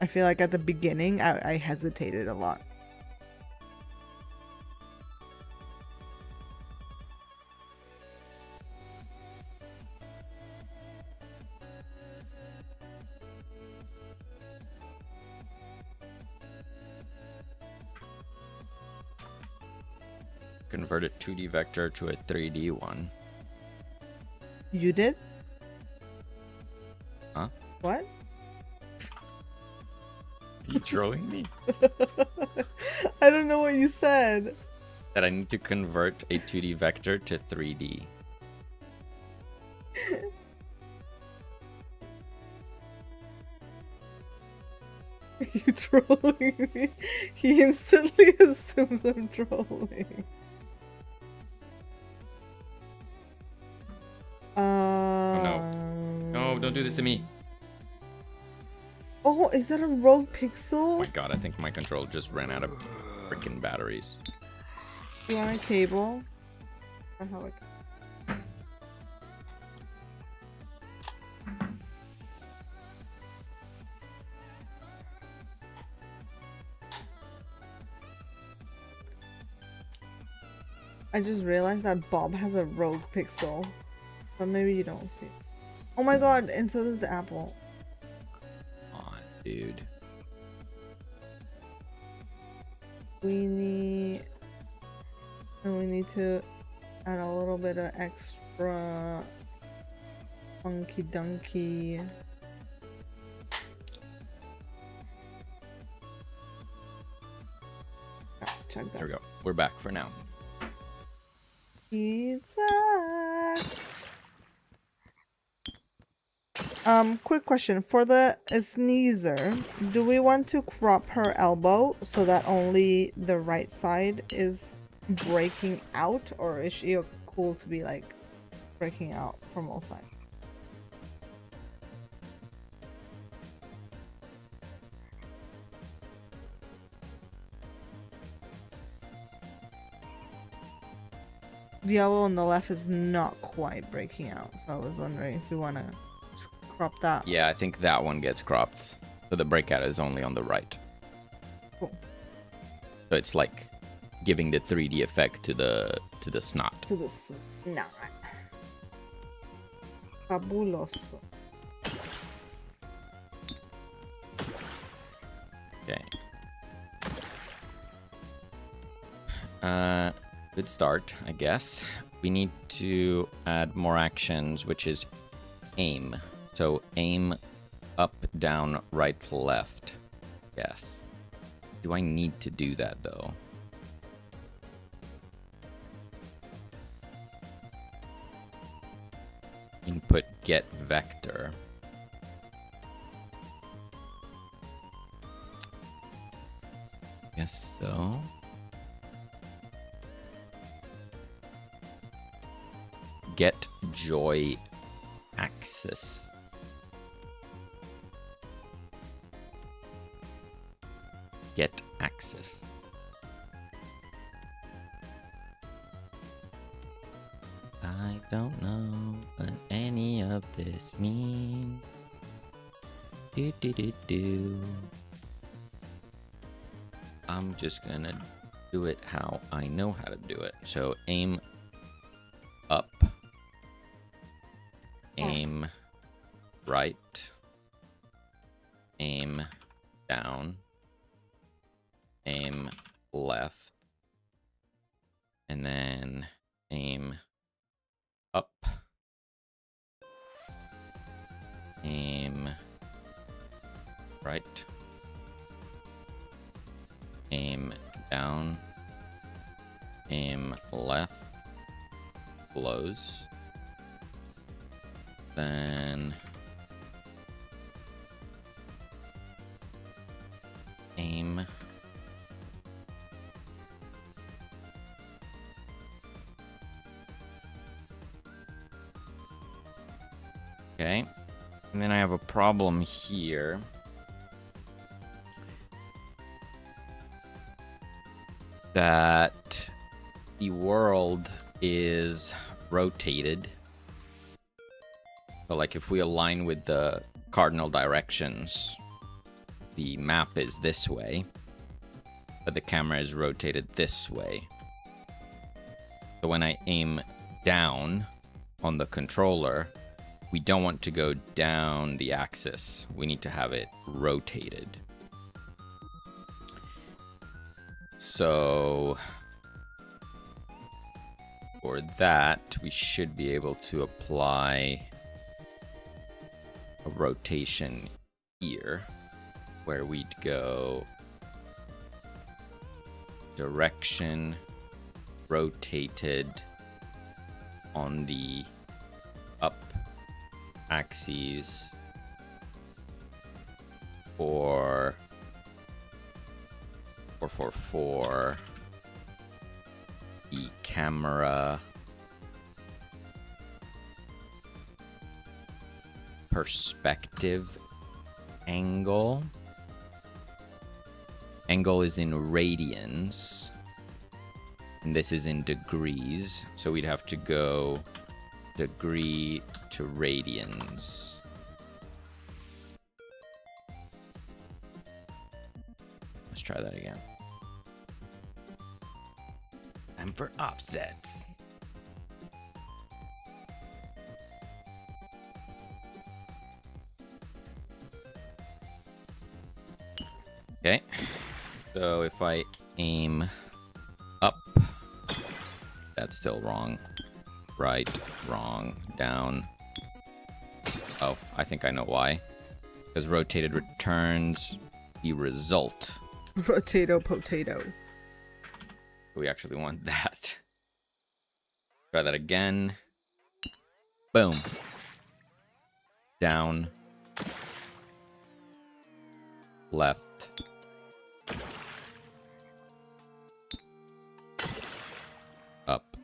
I feel like at the beginning I hesitated a lot. convert a 2D vector to a 3D one. You did? Huh? What? Are you trolling me? I don't know what you said. That I need to convert a 2D vector to 3D. You trolling me? He instantly assumes I'm trolling. No, don't do this to me. Oh, is that a rogue Oh pixel? my god, I think my controller just ran out of freaking batteries. You want a cable? I have a I just realized that Bob has a rogue pixel, but maybe you don't see it. Oh my god, and so does the apple. Come on, dude. We need to add a little bit of extra funky dunky. Gotcha, There we go. We're back for now. He's back. Quick question. For the sneezer, do we want to crop her elbow so that only the right side is breaking out, or is she cool to be like breaking out from all sides? The elbow on the left is not quite breaking out, so I was wondering if you want to crop that. Yeah, I think that one gets cropped. So the breakout is only on the right. Cool. So it's like giving the 3D effect to the snot. To the snot. Fabuloso. Okay. Good start, I guess. We need to add more actions, which is aim. So aim up, down, right, left. Yes. Do I need to do that though? Input get vector. Guess so. Get joy axis. Get axis. I don't know what any of this means. Do do do do. I'm just gonna do it how I know how to do it. So aim up. Aim right. Aim down. Aim left. And then aim up. Aim right. Aim down. Aim left. Blows. Then aim okay, and then I have a problem here. That the world is rotated. So like if we align with the cardinal directions, the map is this way, but the camera is rotated this way. So when I aim down on the controller, we don't want to go down the axis. We need to have it rotated. So For that, we should be able to apply a rotation here, where we'd go direction rotated on the up axes for the camera perspective angle. Angle is in radians, and this is in degrees, so we'd have to go degree to radians. Let's try that again. And for offsets. Okay, so if I aim up, that's still wrong. Right, wrong, down. Oh, I think I know why. Because rotated returns the result. Rotato potato. We actually want that. Try that again. Boom. Down. Left. Up.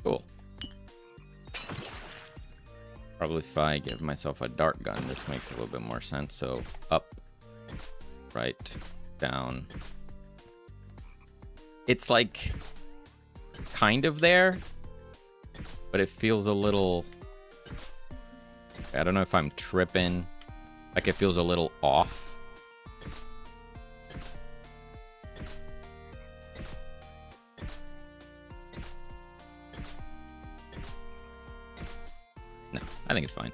Cool. Probably if I give myself a dart gun, this makes a little bit more sense. So up, right, down. It's like kind of there, but it feels a little, I don't know if I'm tripping. Like it feels a little off. No, I think it's fine.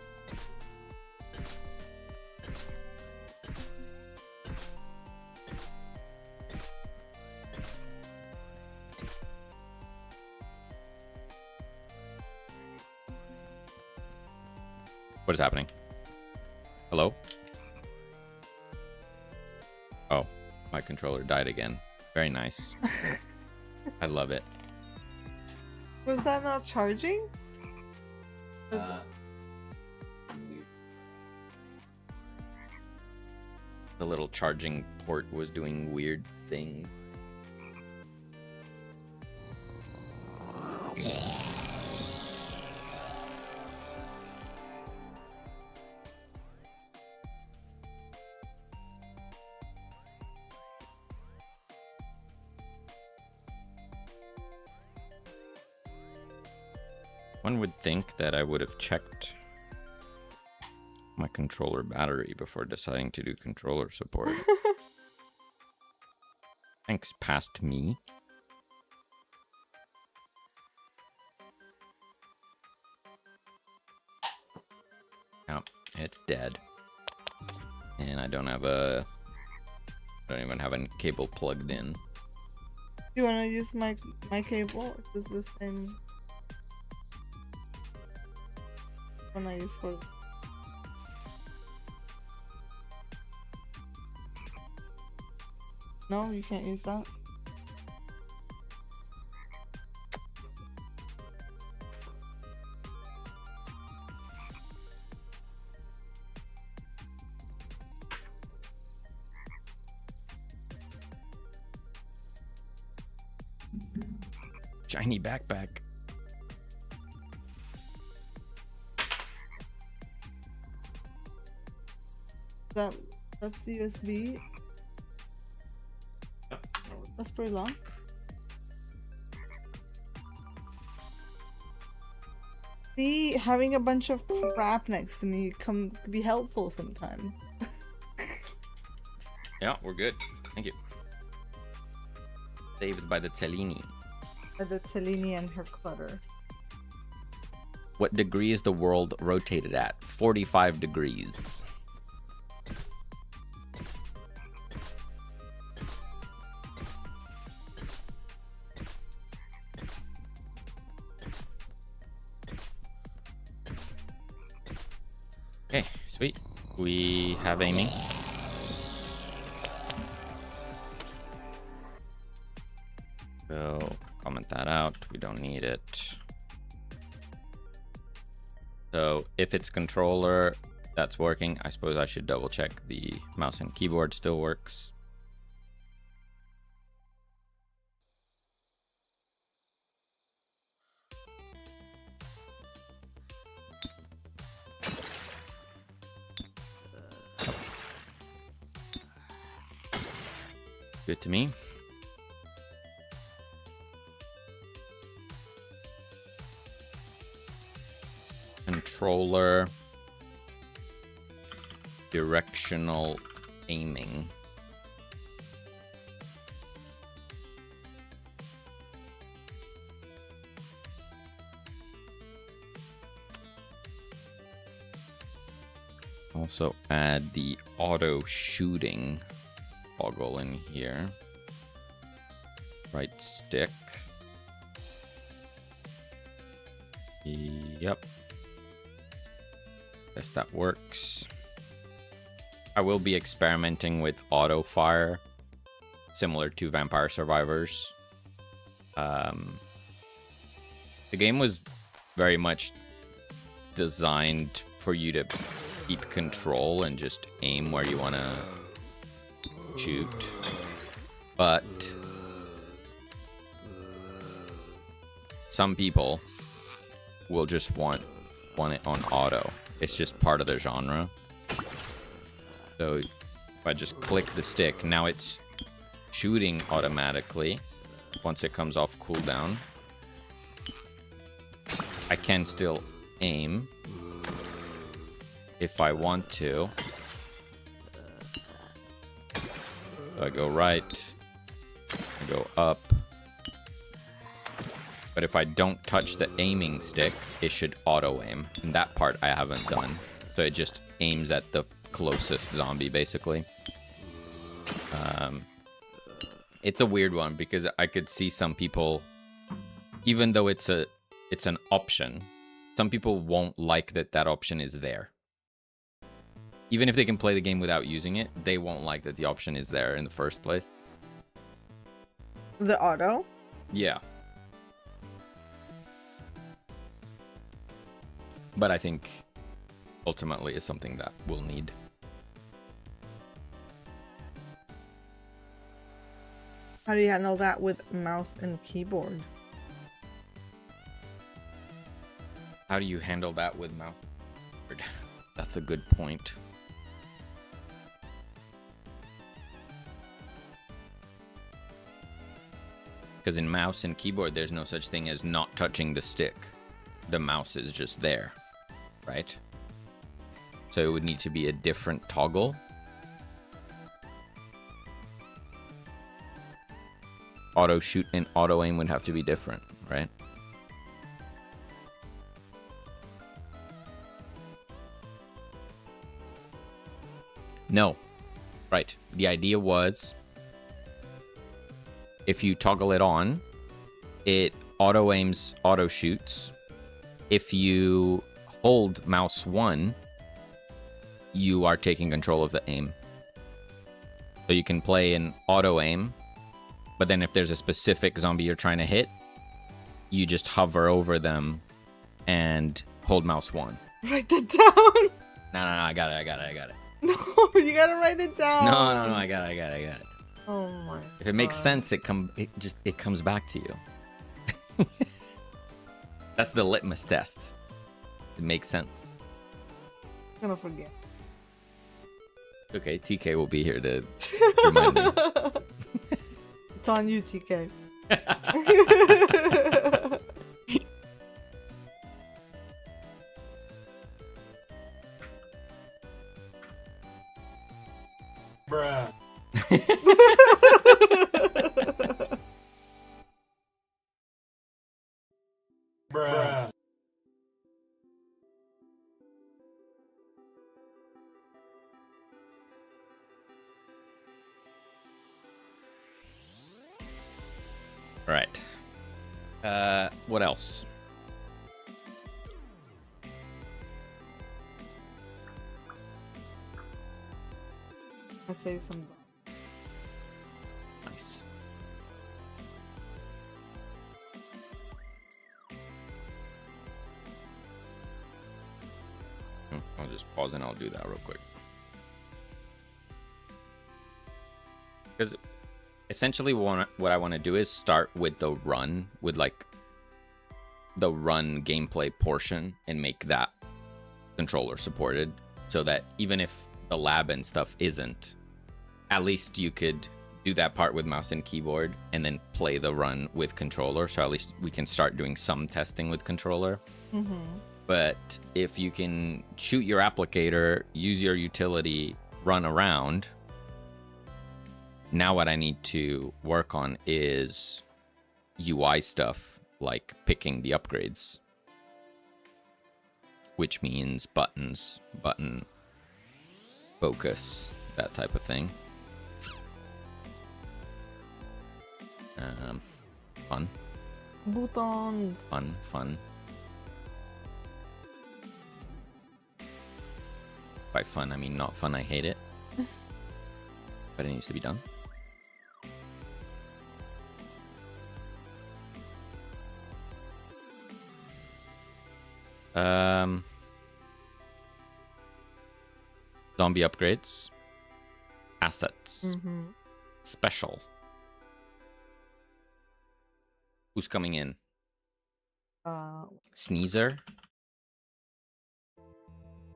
What is happening? Hello? Oh, my controller died again. Very nice. I love it. Was that not charging? The little charging port was doing weird things. One would think that I would have checked my controller battery before deciding to do controller support. Thanks, past me. Oh, it's dead. And I don't even have a cable plugged in. You want to use my cable? It's the same one I use for. No, you can't use that. Shiny backpack. That's the USB. That's pretty long. See, having a bunch of crap next to me can be helpful sometimes. Yeah, we're good. Thank you. Saved by the Selene. By the Selene and her clutter. What degree is the world rotated at? 45 degrees. Okay, sweet. We have aiming. So comment that out. We don't need it. So if it's controller that's working, I suppose I should double check the mouse and keyboard still works. Good to me. Controller. Directional aiming. Also add the auto shooting toggle in here. Right stick. Yep. Guess that works. I will be experimenting with auto fire, similar to Vampire Survivors. The game was very much designed for you to keep control and just aim where you want to shoot. But some people will just want it on auto. It's just part of the genre. So if I just click the stick, now it's shooting automatically once it comes off cooldown. I can still aim if I want to. So I go right, I go up. But if I don't touch the aiming stick, it should auto-aim. And that part I haven't done. So it just aims at the closest zombie, basically. It's a weird one, because I could see some people, even though it's an option, some people won't like that option is there. Even if they can play the game without using it, they won't like that the option is there in the first place. The auto? Yeah. But I think ultimately is something that we'll need. How do you handle that with mouse and keyboard? How do you handle that with mouse? That's a good point. Because in mouse and keyboard, there's no such thing as not touching the stick. The mouse is just there, right? So it would need to be a different toggle. Auto shoot and auto aim would have to be different, right? No. Right. The idea was if you toggle it on, it auto aims, auto shoots. If you hold mouse 1, you are taking control of the aim. So you can play an auto aim, but then if there's a specific zombie you're trying to hit, you just hover over them and hold mouse 1. Write that down. No, I got it. No, you gotta write it down. No, I got it. Oh my. If it makes sense, it comes back to you. That's the litmus test. It makes sense. I'm gonna forget. Okay, TK will be here to remind me. It's on you, TK. Bruh. Bruh. All right. What else? I'll save some. Nice. I'll just pause and I'll do that real quick. Because essentially what I want to do is start with the run, with like the run gameplay portion, and make that controller supported, so that even if the lab and stuff isn't, at least you could do that part with mouse and keyboard and then play the run with controller, so at least we can start doing some testing with controller. But if you can shoot your applicator, use your utility, run around, now what I need to work on is UI stuff, like picking the upgrades, which means buttons, button focus, that type of thing. Fun. Buttons. Fun. By fun, I mean not fun, I hate it. But it needs to be done. Zombie upgrades. Assets. Special. Who's coming in? Sneezer.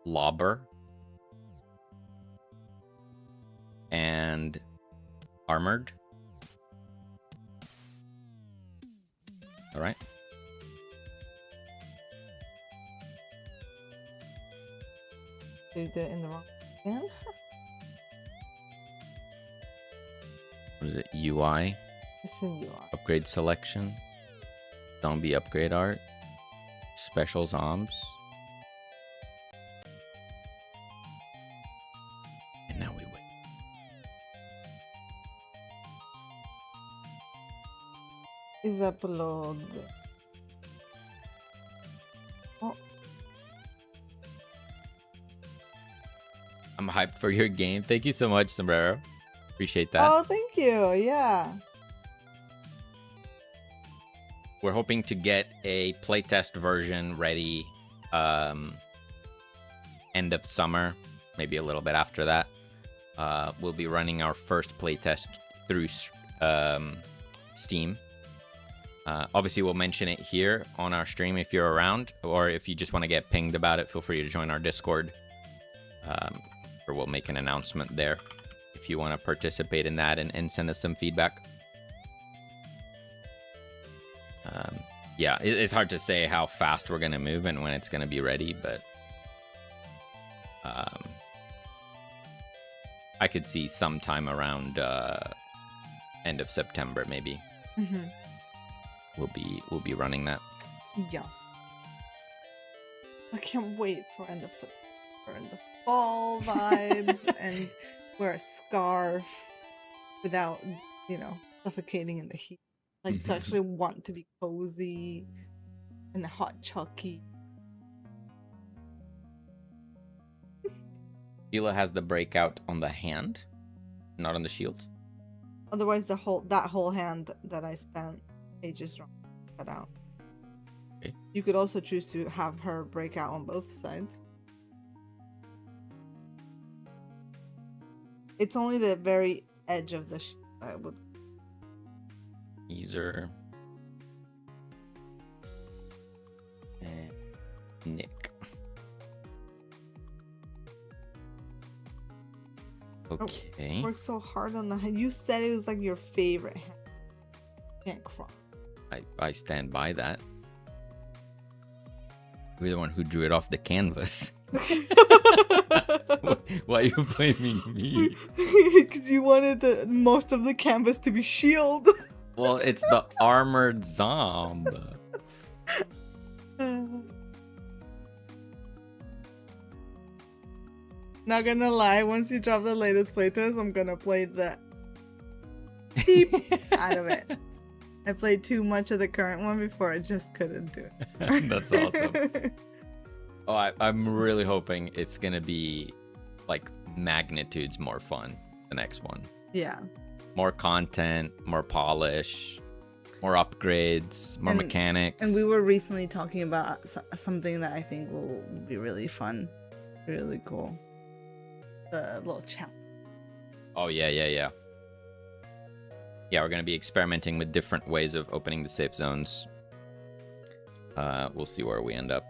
Lobber. And armored. All right. Did it in the wrong again? What is it? UI. It's in UI. Upgrade selection. Zombie upgrade art. Special zombs. And now we wait. Is upload. Oh, I'm hyped for your game. Thank you so much, Sombrero. Appreciate that. oh, thank you. Yeah. We're hoping to get a playtest version ready end of summer, maybe a little bit after that. We'll be running our first playtest through Steam. Obviously, we'll mention it here on our stream if you're around, or if you just want to get pinged about it, feel free to join our Discord, or we'll make an announcement there if you want to participate in that and send us some feedback. Yeah, it's hard to say how fast we're going to move and when it's going to be ready, but I could see sometime around end of September, maybe. We'll be running that. Yes. I can't wait for end of September and the fall vibes and wear a scarf without, suffocating in the heat. Like to actually want to be cozy and hot chalky. Sheila has the breakout on the hand, not on the shield. Otherwise, that whole hand that I spent ages trying to cut out. Okay. You could also choose to have her break out on both sides. It's only the very edge of the shield I would. Easer. And Nick. Okay. Worked so hard on the hand. You said it was like your favorite hand. Can't cry. I stand by that. You're the one who drew it off the canvas. Why are you blaming me? Because you wanted the most of the canvas to be shield. Well, it's the armored zomb. Not gonna lie, once you drop the latest playtest, I'm gonna play the beep out of it. I played too much of the current one before. I just couldn't do it. That's awesome. Oh, I'm really hoping it's gonna be like magnitudes more fun. The next one. Yeah. More content, more polish, more upgrades, more mechanics. And we were recently talking about something that I think will be really fun, really cool. The little challenge. Oh yeah. Yeah, we're gonna be experimenting with different ways of opening the safe zones. We'll see where we end up.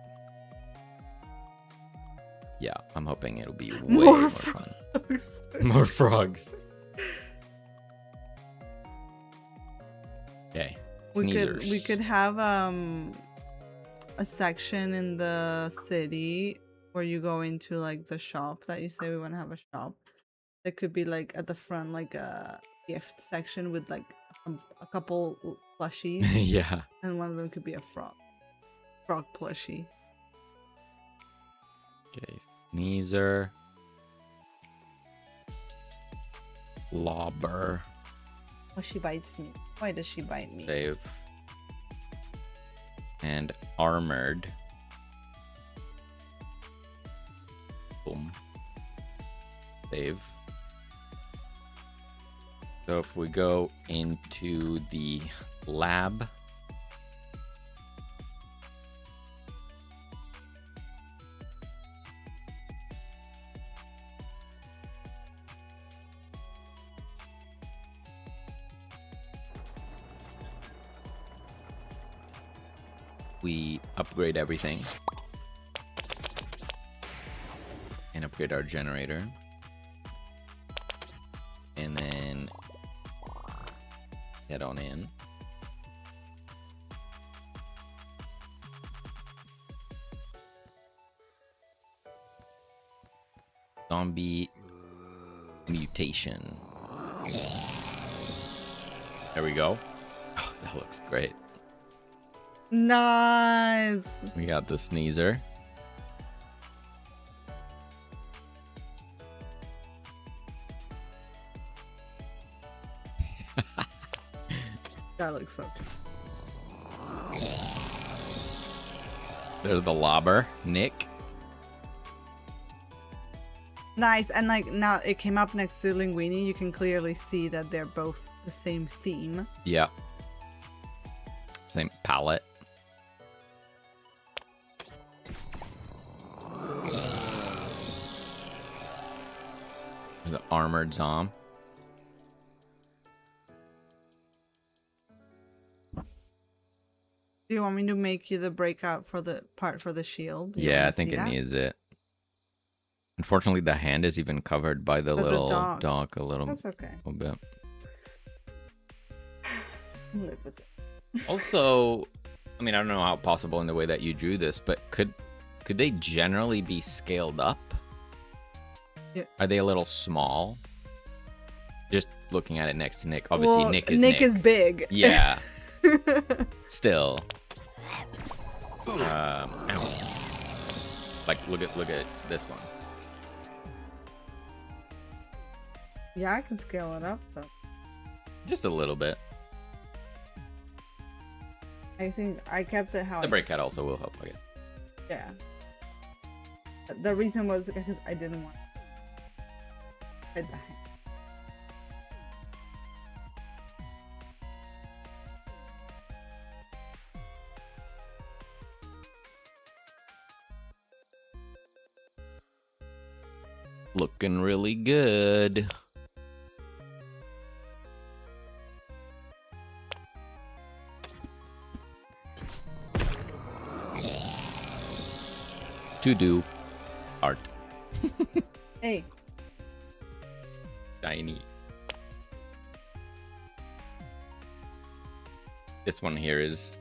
Yeah, I'm hoping it'll be way more fun. More frogs. Okay. We could have a section in the city where you go into like the shop that you say we want to have a shop. That could be like at the front, like a gift section with like a couple plushies. Yeah. And one of them could be a frog plushie. Okay, Sneezer. Lobber. Oh, she bites me. Why does she bite me? Save. And Armored. Boom. Save. So if we go into the lab. We upgrade everything and upgrade our generator, and then head on in. Zombie mutation. There we go. Oh, that looks great. Nice. We got the Sneezer. That looks so good. There's the Lobber, Nick. Nice. And like now it came up next to Linguini. You can clearly see that they're both the same theme. Yeah. Same palette. The armored zom. Do you want me to make you the breakout for the part for the shield? Yeah, I think it needs it. Unfortunately, the hand is even covered by the little dog a little. That's okay. A bit. Live with it. Also, I mean, I don't know how possible in the way that you drew this, but could they generally be scaled up? Yeah. Are they a little small? Just looking at it next to Nick. Obviously, well, Nick is Nick is big. Yeah. Still. Like look at this one. Yeah, I can scale it up though. Just a little bit. I think I kept it how The breakout also will help, I guess. Yeah. The reason was because I didn't want to hide the hand. Looking really good. To do art. Hey. Shiny. This one here is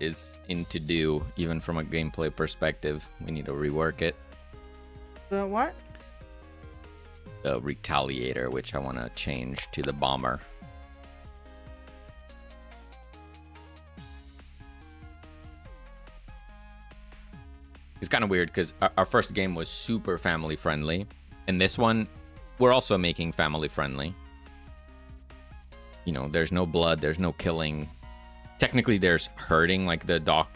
in to do, even from a gameplay perspective. We need to rework it. The what? The Retaliator, which I want to change to the Bomber. It's kind of weird because our first game was super family friendly, and this one we're also making family friendly. You know, there's no blood, there's no killing, technically there's hurting, like the doc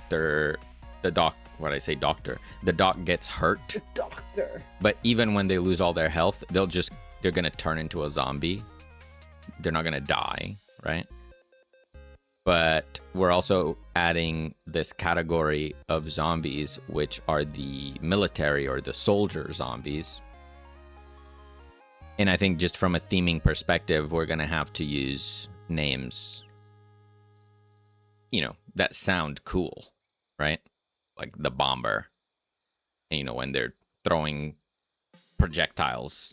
gets hurt. The doctor. But even when they lose all their health, they're gonna turn into a zombie. They're not gonna die, right? But we're also adding this category of zombies, which are the military or the soldier zombies. And I think just from a theming perspective, we're gonna have to use names, that sound cool, right? Like the bomber, and, when they're throwing projectiles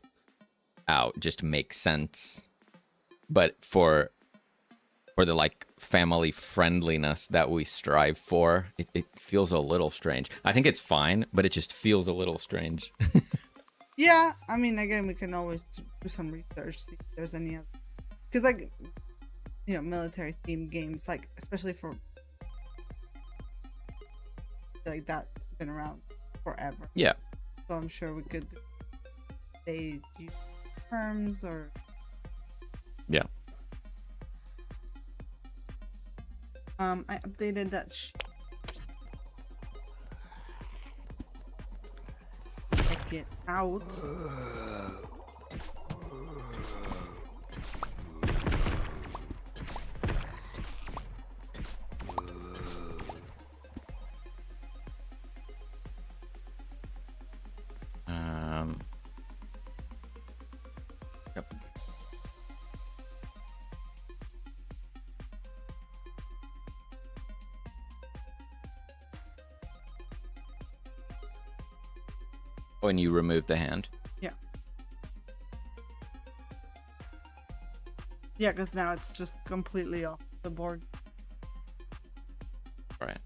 out, just makes sense. But for the like family friendliness that we strive for, it feels a little strange. I think it's fine, but it just feels a little strange. Yeah, I mean, again, we can always do some research, see if there's any other, because like, military themed games, like especially for like that's been around forever. Yeah. So I'm sure we could. They use terms or. Yeah. I updated that check it out. Yep. When you remove the hand. Yeah. Yeah, because now it's just completely off the board. Right.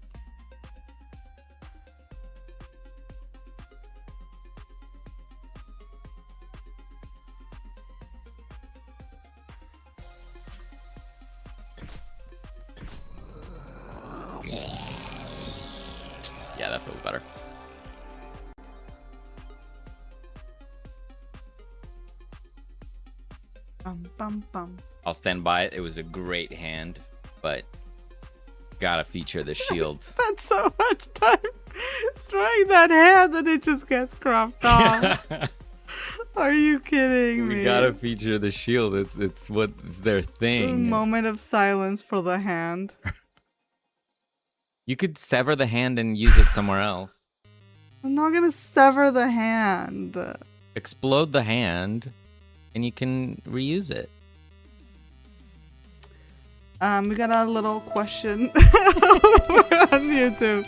Yeah, that feels better. Bum, bum. I'll stand by it. It was a great hand, but gotta feature the shield. Spent so much time drawing that hand and it just gets cropped off. Are you kidding me? We gotta feature the shield. It's their thing. A moment of silence for the hand. You could sever the hand and use it somewhere else. I'm not gonna sever the hand. Explode the hand, and you can reuse it. We got a little question on YouTube.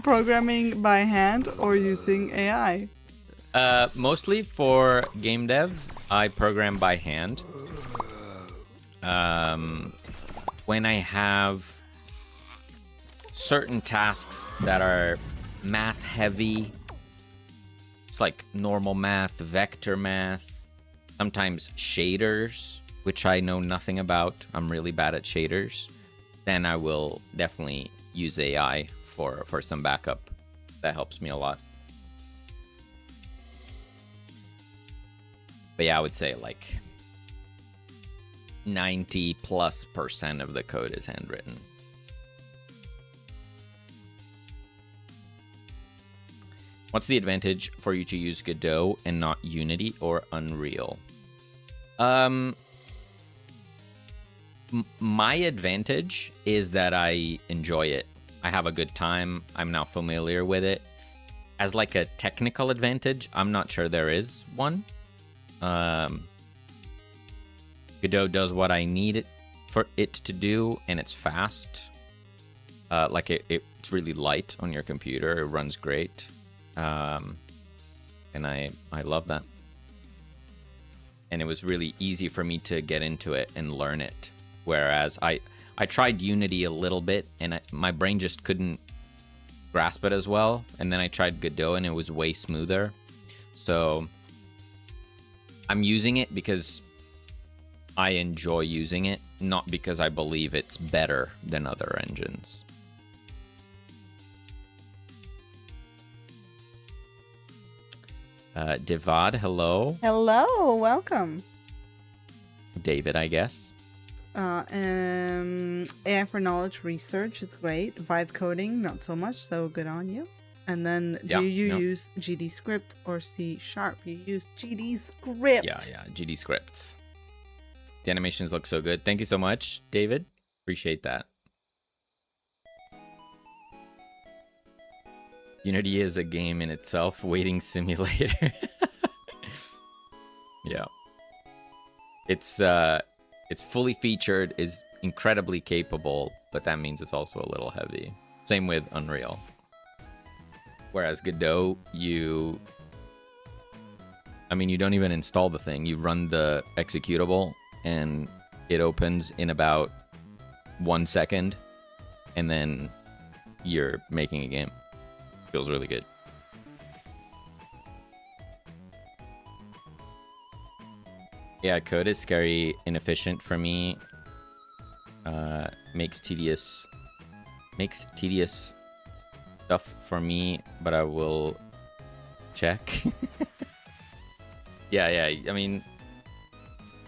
Programming by hand or using AI? Mostly for game dev, I program by hand. When I have certain tasks that are math heavy, it's like normal math, vector math, sometimes shaders, which I know nothing about. I'm really bad at shaders. Then I will definitely use AI for some backup. That helps me a lot. But yeah, I would say like 90+% of the code is handwritten. What's the advantage for you to use Godot and not Unity or Unreal? My advantage is that I enjoy it. I have a good time. I'm now familiar with it. As like a technical advantage, I'm not sure there is one. Godot does what I need it for it to do, and it's fast. It's really light on your computer. It runs great. And I love that. And it was really easy for me to get into it and learn it. Whereas I tried Unity a little bit, and my brain just couldn't grasp it as well. And then I tried Godot, and it was way smoother. So I'm using it because I enjoy using it, not because I believe it's better than other engines. Divad, hello. Hello, welcome. David, I guess. AI for knowledge research is great. Vibe coding, not so much, so good on you. And then do you use GD script or C#? You use GD script. Yeah, GD scripts. The animations look so good. Thank you so much, David. Appreciate that. Unity is a game in itself, waiting simulator. Yeah. It's fully featured, is incredibly capable, but that means it's also a little heavy. Same with Unreal. Whereas Godot, you don't even install the thing. You run the executable and it opens in about 1 second, and then you're making a game. Feels really good. Yeah, code is scary inefficient for me. Makes tedious stuff for me, but I will check. Yeah. I mean,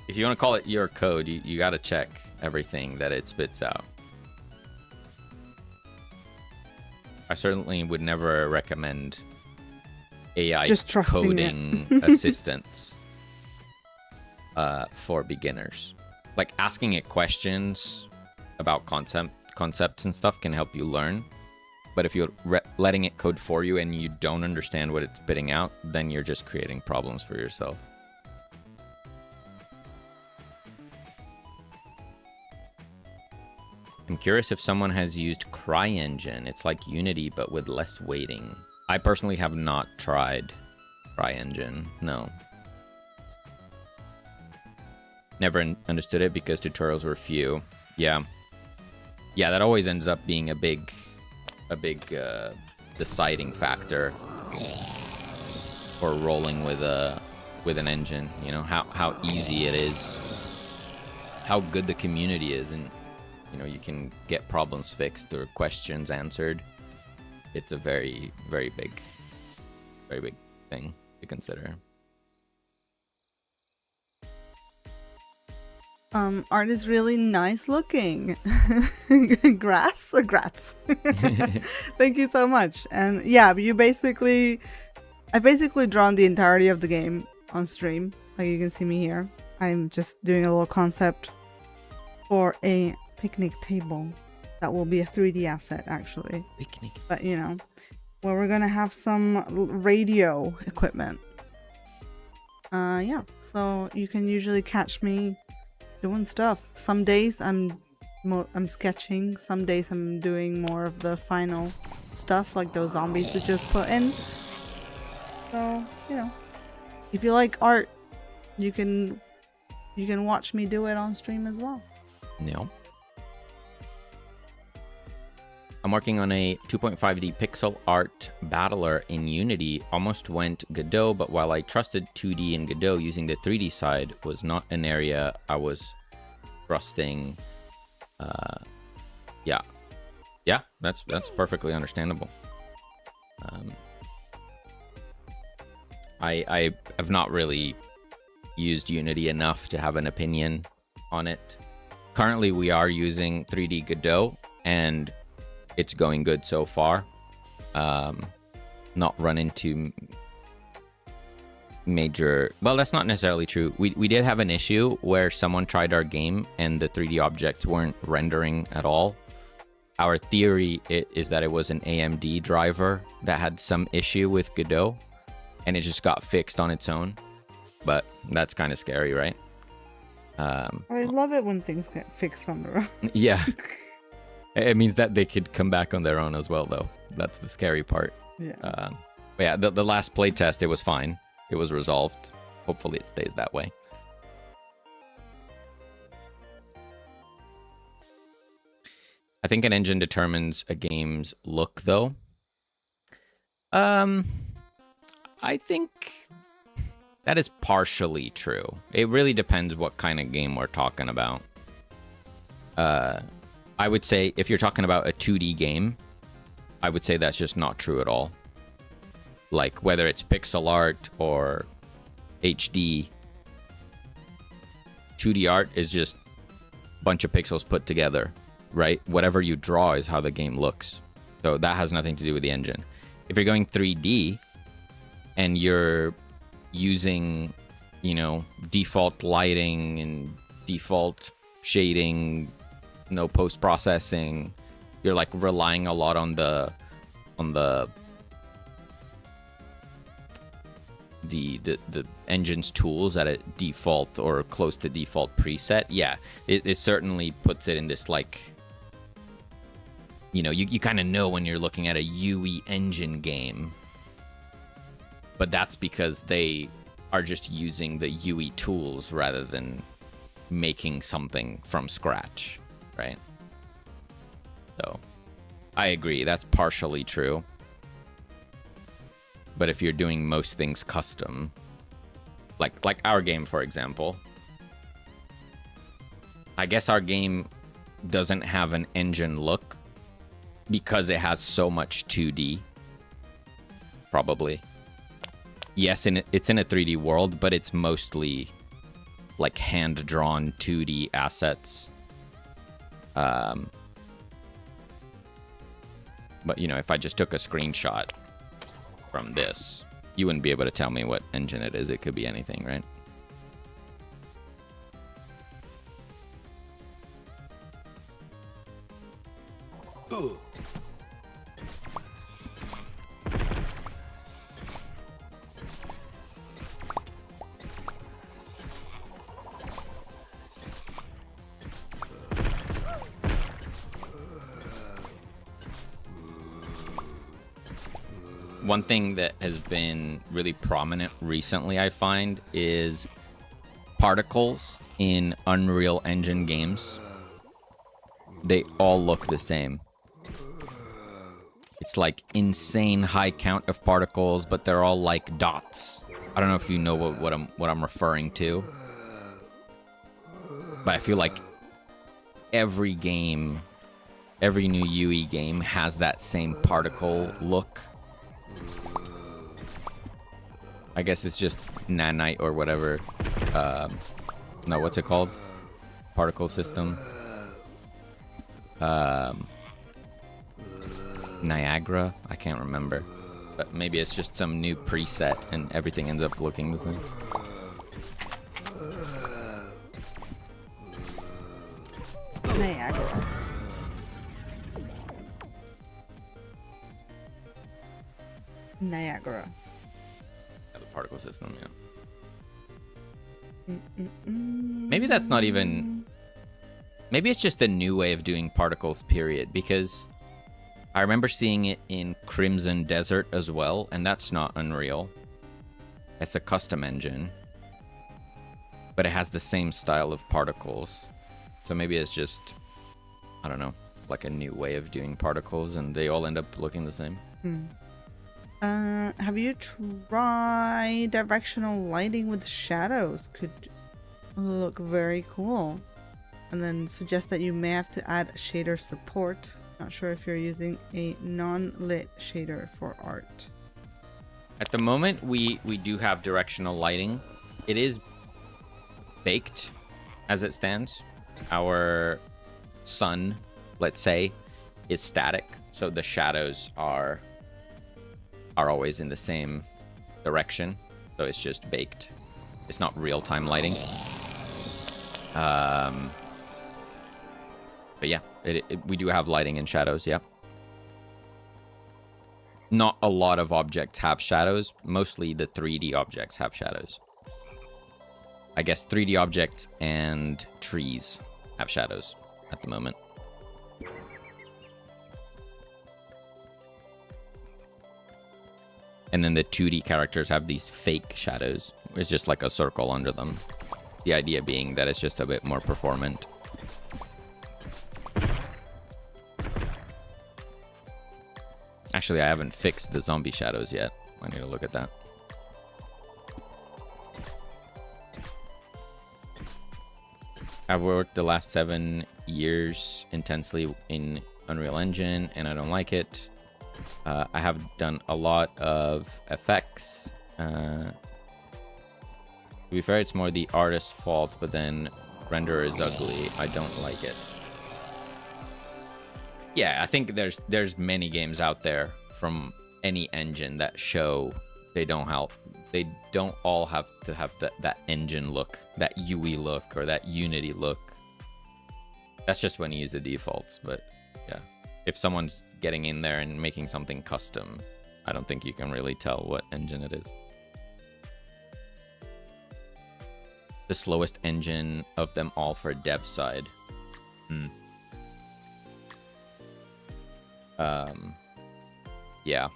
if you want to call it your code, you got to check everything that it spits out. I certainly would never recommend AI Just coding assistance for beginners. Like asking it questions about concepts and stuff can help you learn. But if you're letting it code for you and you don't understand what it's spitting out, then you're just creating problems for yourself. I'm curious if someone has used CryEngine. It's like Unity, but with less weighting. I personally have not tried CryEngine, no. Never understood it because tutorials were few. Yeah, that always ends up being a big deciding factor for rolling with an engine. You know, how easy it is, how good the community is, and you can get problems fixed or questions answered. It's a very, very big thing to consider. Art is really nice looking. Grats. Thank you so much. And yeah, I've basically drawn the entirety of the game on stream. Like you can see me here. I'm just doing a little concept for a picnic table that will be a 3D asset actually. Picnic. But where we're gonna have some radio equipment. Yeah. So you can usually catch me doing stuff. Some days I'm sketching. Some days I'm doing more of the final stuff, like those zombies we just put in. So if you like art, you can watch me do it on stream as well. No. I'm working on a 2.5D pixel art battler in Unity. Almost went Godot, but while I trusted 2D in Godot, using the 3D side was not an area I was trusting. Yeah, that's perfectly understandable. I have not really used Unity enough to have an opinion on it. Currently, we are using 3D Godot, and it's going good so far. Not run into major... Well, that's not necessarily true. We did have an issue where someone tried our game and the 3D objects weren't rendering at all. Our theory is that it was an AMD driver that had some issue with Godot, and it just got fixed on its own. But that's kind of scary, right? I love it when things get fixed on their own. Yeah. It means that they could come back on their own as well, though. That's the scary part. Yeah. But yeah, the last playtest, it was fine. It was resolved. Hopefully it stays that way. I think an engine determines a game's look, though. I think that is partially true. It really depends what kind of game we're talking about. I would say if you're talking about a 2D game, I would say that's just not true at all. Like whether it's pixel art or HD, 2D art is just bunch of pixels put together, right? Whatever you draw is how the game looks. So that has nothing to do with the engine. If you're going 3D and you're using, you know, default lighting and default shading, no post-processing, you're like relying a lot on the engine's tools at a default or close to default preset. Yeah, it certainly puts it in this, like, you know, you kind of know when you're looking at a UE engine game, but that's because they are just using the UE tools rather than making something from scratch, right? So I agree, that's partially true. But if you're doing most things custom, like our game, for example, I guess our game doesn't have an engine look because it has so much 2D, probably. Yes, it's in a 3D world, but it's mostly like hand-drawn 2D assets. But, you know, if I just took a screenshot from this, you wouldn't be able to tell me what engine it is. It could be anything, right? Ooh. One thing that has been really prominent recently, I find, is particles in Unreal Engine games. They all look the same. It's like insane high count of particles, but they're all like dots. I don't know if you know what I'm referring to, but I feel like every game, every new UE game has that same particle look. I guess it's just nanite or whatever. No, what's it called? Particle system. Niagara? I can't remember. But maybe it's just some new preset and everything ends up looking the same. Niagara. Niagara. Yeah, the particle system, yeah. Maybe that's not even... Maybe it's just a new way of doing particles, period. Because I remember seeing it in Crimson Desert as well, and that's not Unreal. It's a custom engine. But it has the same style of particles. So maybe it's just, I don't know, like a new way of doing particles, and they all end up looking the same. Have you tried directional lighting with shadows? Could look very cool. And then suggest that you may have to add shader support. Not sure if you're using a non-lit shader for art. At the moment, we do have directional lighting. It is baked as it stands. Our sun, let's say, is static, so the shadows are always in the same direction. So it's just baked. It's not real-time lighting. But yeah, we do have lighting and shadows, yeah. Not a lot of objects have shadows. Mostly the 3D objects have shadows. I guess 3D objects and trees have shadows at the moment. And then the 2D characters have these fake shadows. It's just like a circle under them. The idea being that it's just a bit more performant. Actually, I haven't fixed the zombie shadows yet. I need to look at that. I've worked the last 7 years intensely in Unreal Engine, and I don't like it. I have done a lot of effects. To be fair, it's more the artist's fault, but then Render is ugly. I don't like it. Yeah, I think there's many games out there from any engine that show they don't all have to have that engine look, that UE look, or that Unity look. That's just when you use the defaults, but yeah. If someone's getting in there and making something custom, I don't think you can really tell what engine it is. The slowest engine of them all for dev side. Yeah.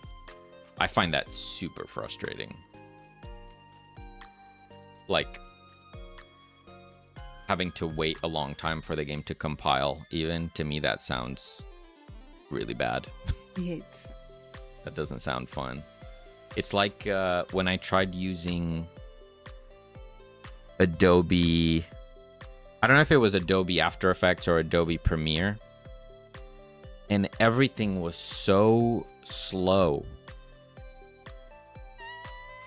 I find that super frustrating. Like, having to wait a long time for the game to compile, even, to me that sounds really bad. He hates. That doesn't sound fun. It's like when I tried using Adobe, I don't know if it was Adobe After Effects or Adobe Premiere, and everything was so slow.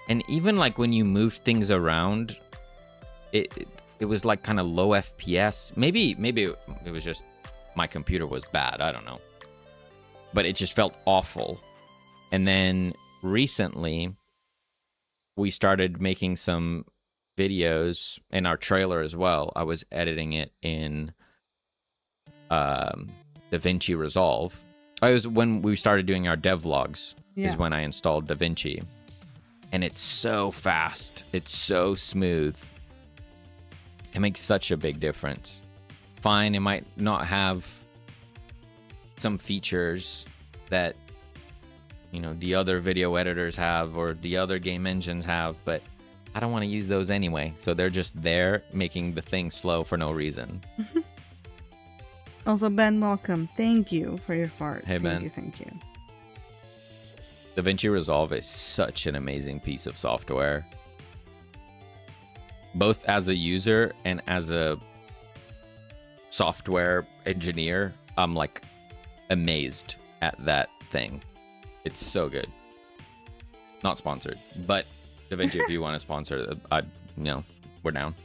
And even like when you moved things around, it was like kind of low FPS. Maybe it was just my computer was bad, I don't know. But it just felt awful. And then recently we started making some videos in our trailer as well. I was editing it in DaVinci Resolve. It was when we started doing our devlogs, is when I installed DaVinci. And it's so fast. It's so smooth. It makes such a big difference. Fine, it might not have some features that, you know, the other video editors have or the other game engines have, but I don't want to use those anyway. So they're just there making the thing slow for no reason. Also, Ben, welcome. Thank you for your fart. Hey, Ben. Thank you. DaVinci Resolve is such an amazing piece of software. Both as a user and as a software engineer, I'm like amazed at that thing. It's so good. Not sponsored, but DaVinci, if you want to sponsor, we're down.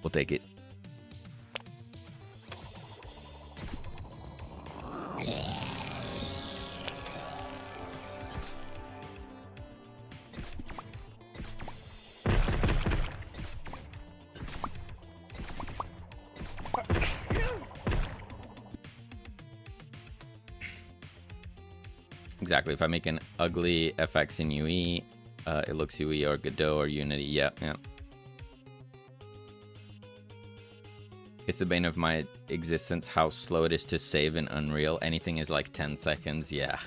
We'll take it. Exactly. If I make an ugly FX in UE, it looks UE or Godot or Unity. Yeah. It's the bane of my existence how slow it is to save in Unreal. Anything is like 10 seconds. Yeah.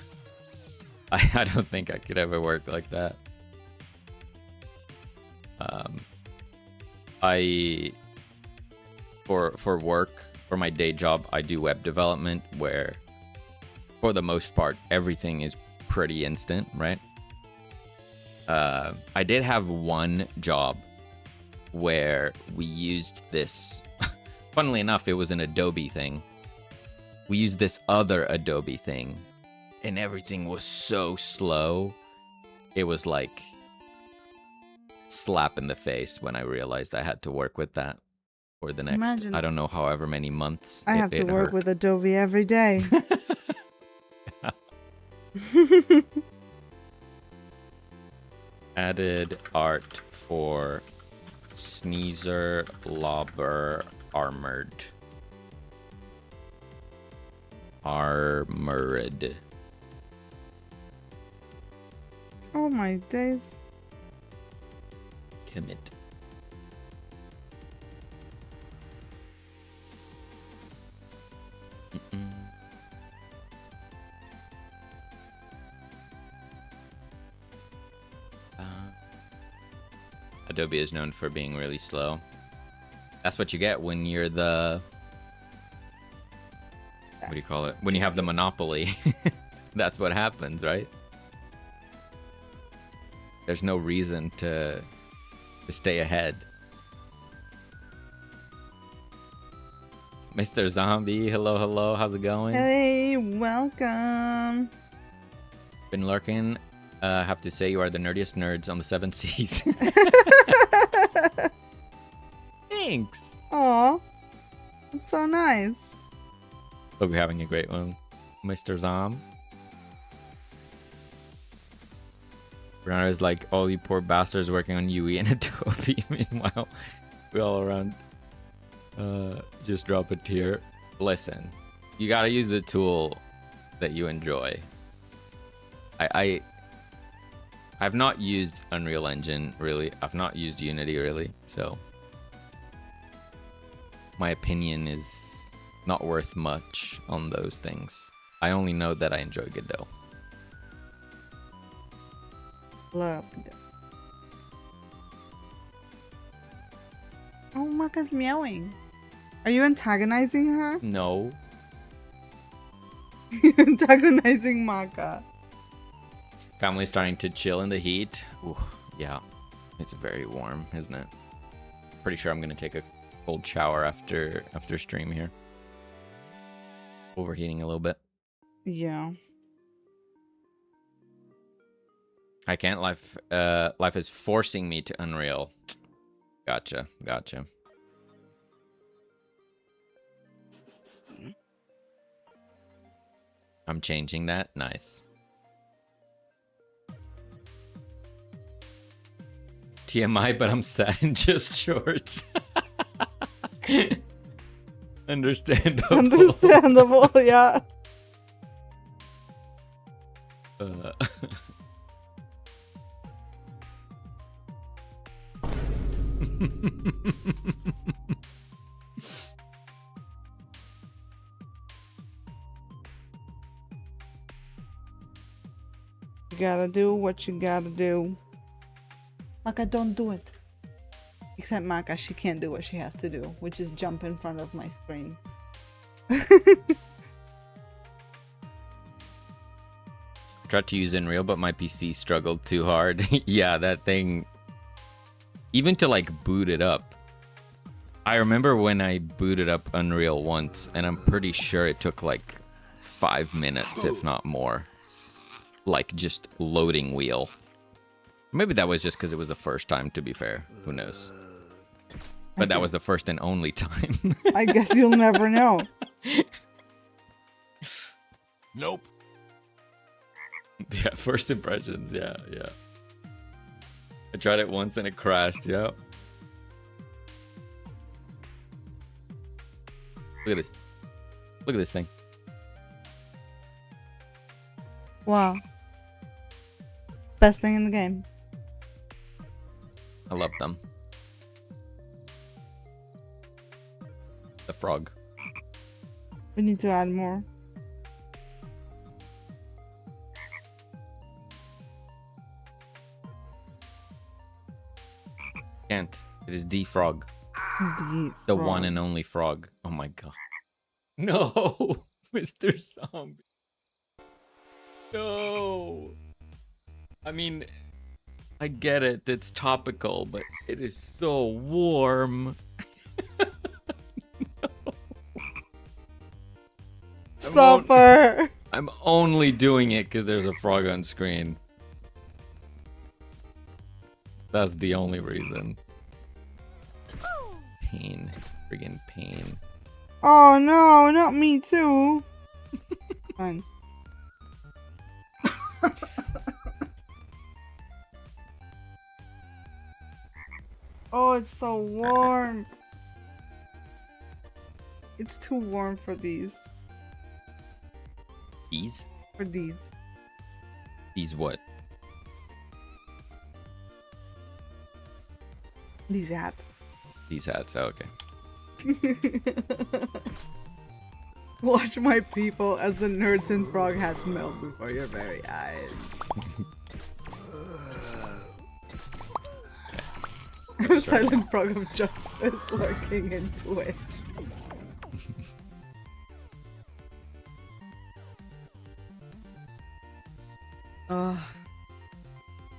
I don't think I could ever work like that. For work, for my day job, I do web development where, for the most part, everything is pretty instant, right? I did have one job where we used this. Funnily enough, it was an Adobe thing. We used this other Adobe thing, and everything was so slow. It was like slap in the face when I realized I had to work with that for the next, I don't know, however many months. I have to work with Adobe every day. Added art for Sneezer Lobber Armored. Oh my days. Commit. Adobe is known for being really slow. That's what you get when you're the... What do you call it? When you have the monopoly. That's what happens, right? There's no reason to stay ahead. Mr. Zombie, hello, how's it going? Hey, welcome. Been lurking. Have to say you are the nerdiest nerds on the 7 seas. Thanks. Aw. It's so nice. Hope you're having a great one, Mr. Zom. Bernardo's like, all you poor bastards working on UE and Adobe. Meanwhile, we all around just drop a tear. Listen, you gotta use the tool that you enjoy. I've not used Unreal Engine really. I've not used Unity really, so my opinion is not worth much on those things. I only know that I enjoy Godot. Love. Oh, Maka's meowing. Are you antagonizing her? No. You're antagonizing Maka. Family's starting to chill in the heat. Ooh, yeah, it's very warm, isn't it? Pretty sure I'm gonna take a cold shower after stream here. Overheating a little bit. Yeah. I can't. Life is forcing me to Unreal. Gotcha. I'm changing that. Nice. TMI, but I'm sad in just shorts. Understandable. Understandable, yeah. You gotta do what you gotta do. Maka, don't do it. Except Maka, she can't do what she has to do, which is jump in front of my screen. Tried to use Unreal, but my PC struggled too hard. Yeah, that thing. Even to like boot it up. I remember when I booted up Unreal once, and I'm pretty sure it took like 5 minutes, if not more. Like just loading wheel. Maybe that was just because it was the first time, to be fair. Who knows? But that was the first and only time. I guess you'll never know. Nope. Yeah, first impressions. Yeah. I tried it once and it crashed. Yeah. Look at this. Look at this thing. Wow. Best thing in the game. I love them. The frog. We need to add more. Can't. It is the frog. The one and only frog. Oh my god. No, Mr. Zombie. No. I mean, I get it. It's topical, but it is so warm. No. Suffer. I'm only doing it because there's a frog on screen. That's the only reason. Pain. Friggin' pain. Oh no, not me too. Fine. Oh, it's so warm. It's too warm for these. These? For these. These what? These hats. These hats. Oh, okay. Watch my people as the nerds in frog hats melt before your very eyes. Silent frog of justice lurking in Twitch.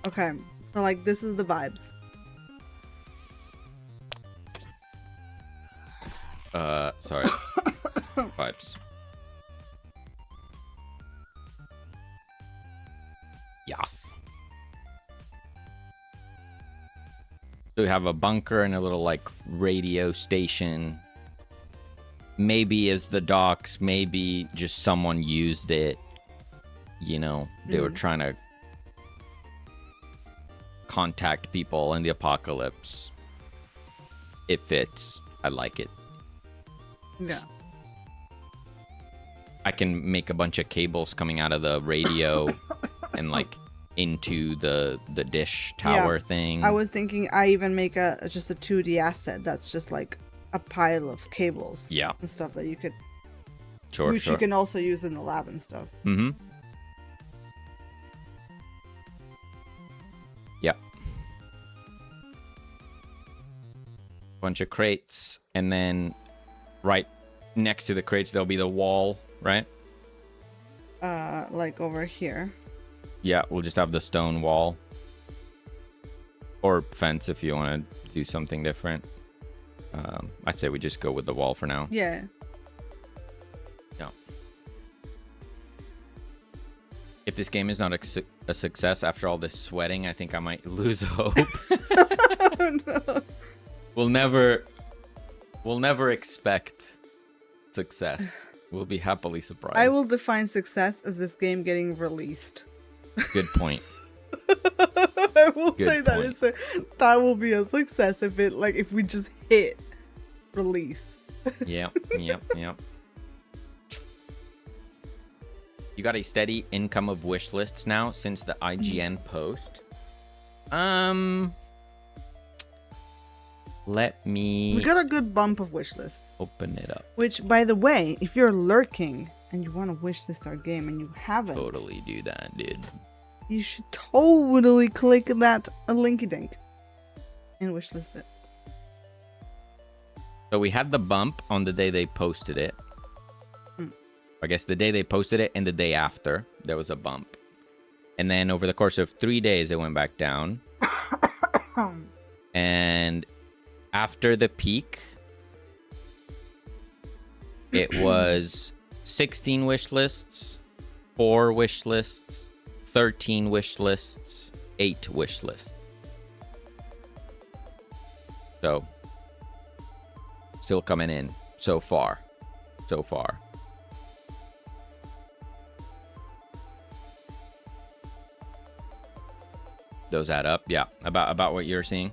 Okay, so like this is the vibes. Sorry. Vibes. Yes. So we have a bunker and a little like radio station. Maybe it's the docks. Maybe just someone used it. You know, they were trying to contact people in the apocalypse. It fits. I like it. Yeah. I can make a bunch of cables coming out of the radio and like into the dish tower thing. I was thinking I even make just a 2D asset that's just like a pile of cables. Yeah. And stuff that you could Sure, which you can also use in the lab and stuff. Mm-hmm. Yep. Bunch of crates, and then right next to the crates there'll be the wall, right? Like over here. Yeah, we'll just have the stone wall. Or fence if you want to do something different. I'd say we just go with the wall for now. Yeah. Yeah. If this game is not a success after all this sweating, I think I might lose hope. Oh, no. We'll never expect success. We'll be happily surprised. I will define success as this game getting released. Good point. I will Good say that point. that will be a success if we just hit release. Yep. You got a steady income of wish lists now since the IGN post. Let me We got a good bump of wish lists. open it up. Which, by the way, if you're lurking and you want to wish list our game and you haven't, Totally do that, dude. you should totally click that linky dink and wish list it. So we had the bump on the day they posted it. I guess the day they posted it and the day after, there was a bump. And then over the course of 3 days, it went back down. And after the peak, it was 16 wish lists, 4 wish lists, 13 wish lists, 8 wish lists. So, still coming in so far. Those add up, yeah. About what you're seeing.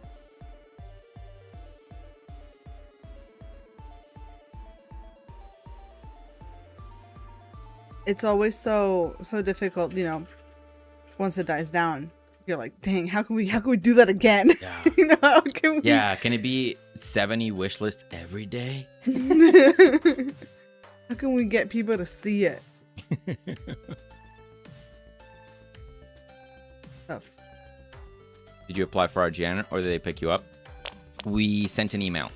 It's always so difficult, you know, once it dies down. You're like, dang, how can we do that again? Yeah. You know, how can we? Yeah, can it be 70 wish lists every day? How can we get people to see it? Tough. Did you apply for RGN or did they pick you up? We sent an email.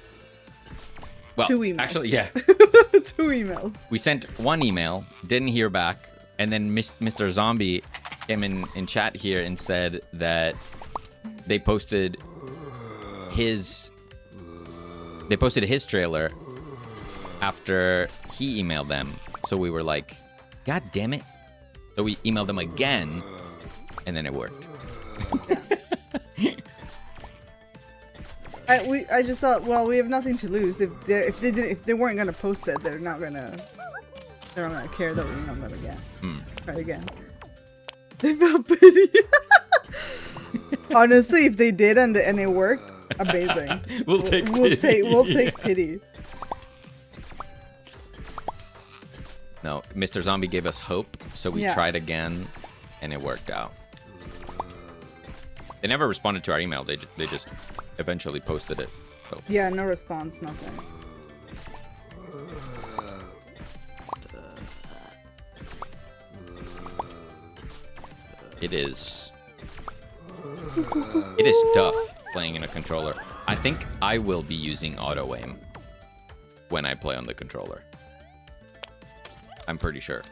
Well, 2 emails. actually, yeah. 2 emails. We sent 1 email, didn't hear back, and then Mr. Zombie came in chat here and said that they posted his trailer after he emailed them. So we were like, God damn it. So we emailed them again, and then it worked. I just thought, well, we have nothing to lose. If they weren't gonna post it, they're not gonna care that we emailed them again. Try it again. They felt pity. Honestly, if they did and it worked, amazing. We'll take pity. No, Mr. Zombie gave us hope, so we tried again, and it worked out. They never responded to our email. They just eventually posted it. So. Yeah, no response, nothing. It is tough playing in a controller. I think I will be using auto aim when I play on the controller. I'm pretty sure,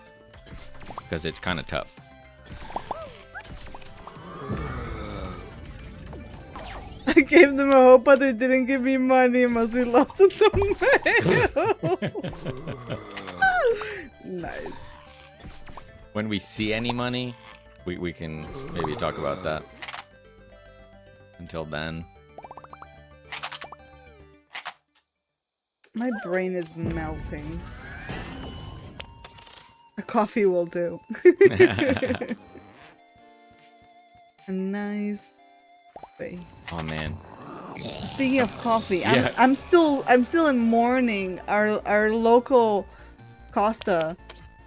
because it's kind of tough. I gave them a hope, but they didn't give me money. Must be lost in the mail. Nice. When we see any money, we can maybe talk about that. Until then. My brain is melting. A coffee will do. A nice thing. Oh man. Speaking of coffee, Yeah. I'm still in mourning. Our local Costa,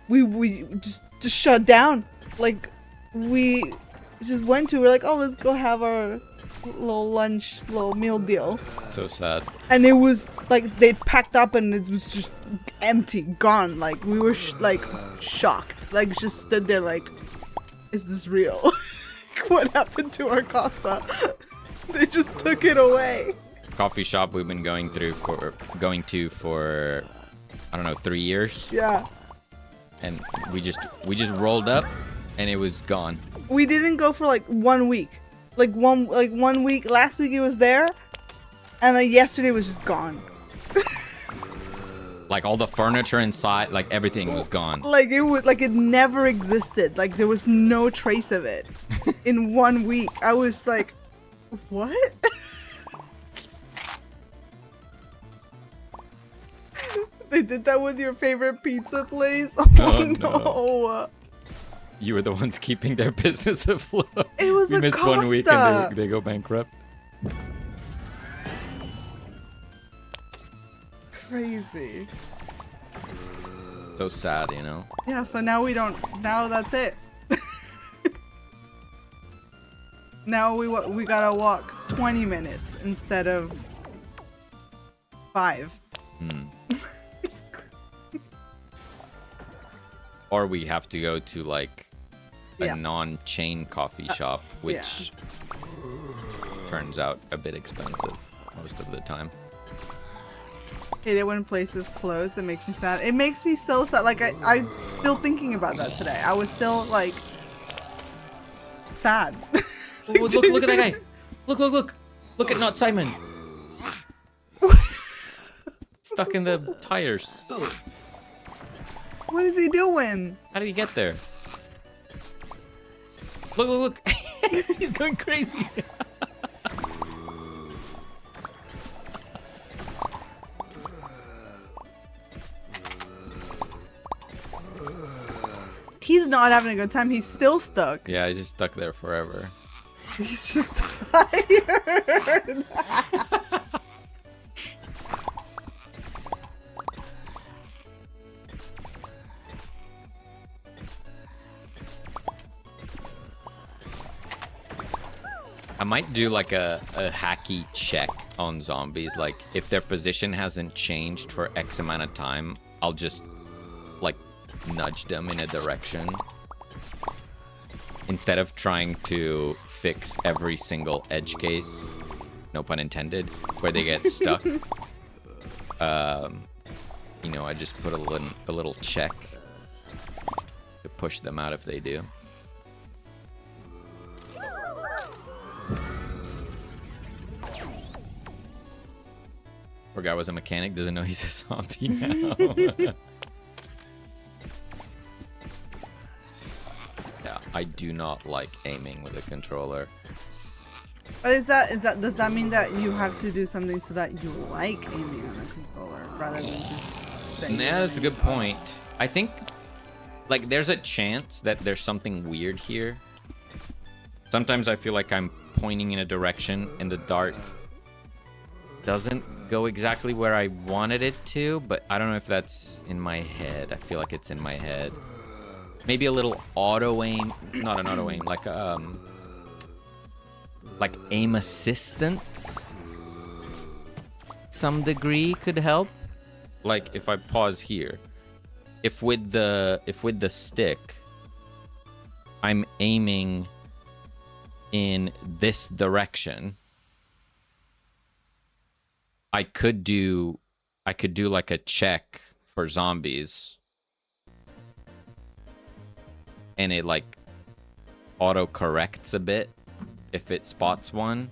we just shut down. Like we just went to. We're like, oh, let's go have our little lunch, little meal deal. So sad. And it was like they packed up and it was just empty, gone. Like we were like shocked. Like just stood there like, is this real? What happened to our Costa? They just took it away. Coffee shop we've been going to for I don't know 3 years. Yeah. And we just rolled up and it was gone. We didn't go for like 1 week. Like one week. Last week it was there, and then yesterday it was just gone. Like all the furniture inside, like everything was gone. Like it never existed. Like there was no trace of it. In 1 week, I was like, what? They did that with your favorite pizza place? Oh no. You were the ones keeping their business afloat. It was we a missed 1 week Costa. and they go bankrupt. Crazy. So sad, you know. Yeah, so now we don't. Now that's it. Now we gotta walk 20 minutes instead of 5. Or we have to go to like a Yeah. non-chain coffee shop, which turns out a bit expensive most of the time. Hate it when places close. It makes me sad. It makes me so sad. Like I'm still thinking about that today. I was still like sad. Look at that guy. Look at Not Simon. Stuck in the tires. What is he doing? How did he get there? Look. He's going crazy. He's not having a good time. He's still stuck. Yeah, he's just stuck there forever. He's just tired. I might do like a hacky check on zombies. Like if their position hasn't changed for X amount of time, I'll just like nudge them in a direction. Instead of trying to fix every single edge case, no pun intended, where they get stuck. You know, I just put a little check to push them out if they do. Poor guy was a mechanic, doesn't know he's a zombie now. Yeah, I do not like aiming with a controller. But is that does that mean that you have to do something so that you like aiming on a controller rather than just saying? Yeah, that's a good point. I think like there's a chance that there's something weird here. Sometimes I feel like I'm pointing in a direction and the dart doesn't go exactly where I wanted it to, but I don't know if that's in my head. I feel like it's in my head. Maybe a little auto aim, not an auto aim, like aim assistance. Some degree could help. Like if I pause here, if with the stick I'm aiming in this direction, I could do like a check for zombies, and it like auto corrects a bit if it spots one.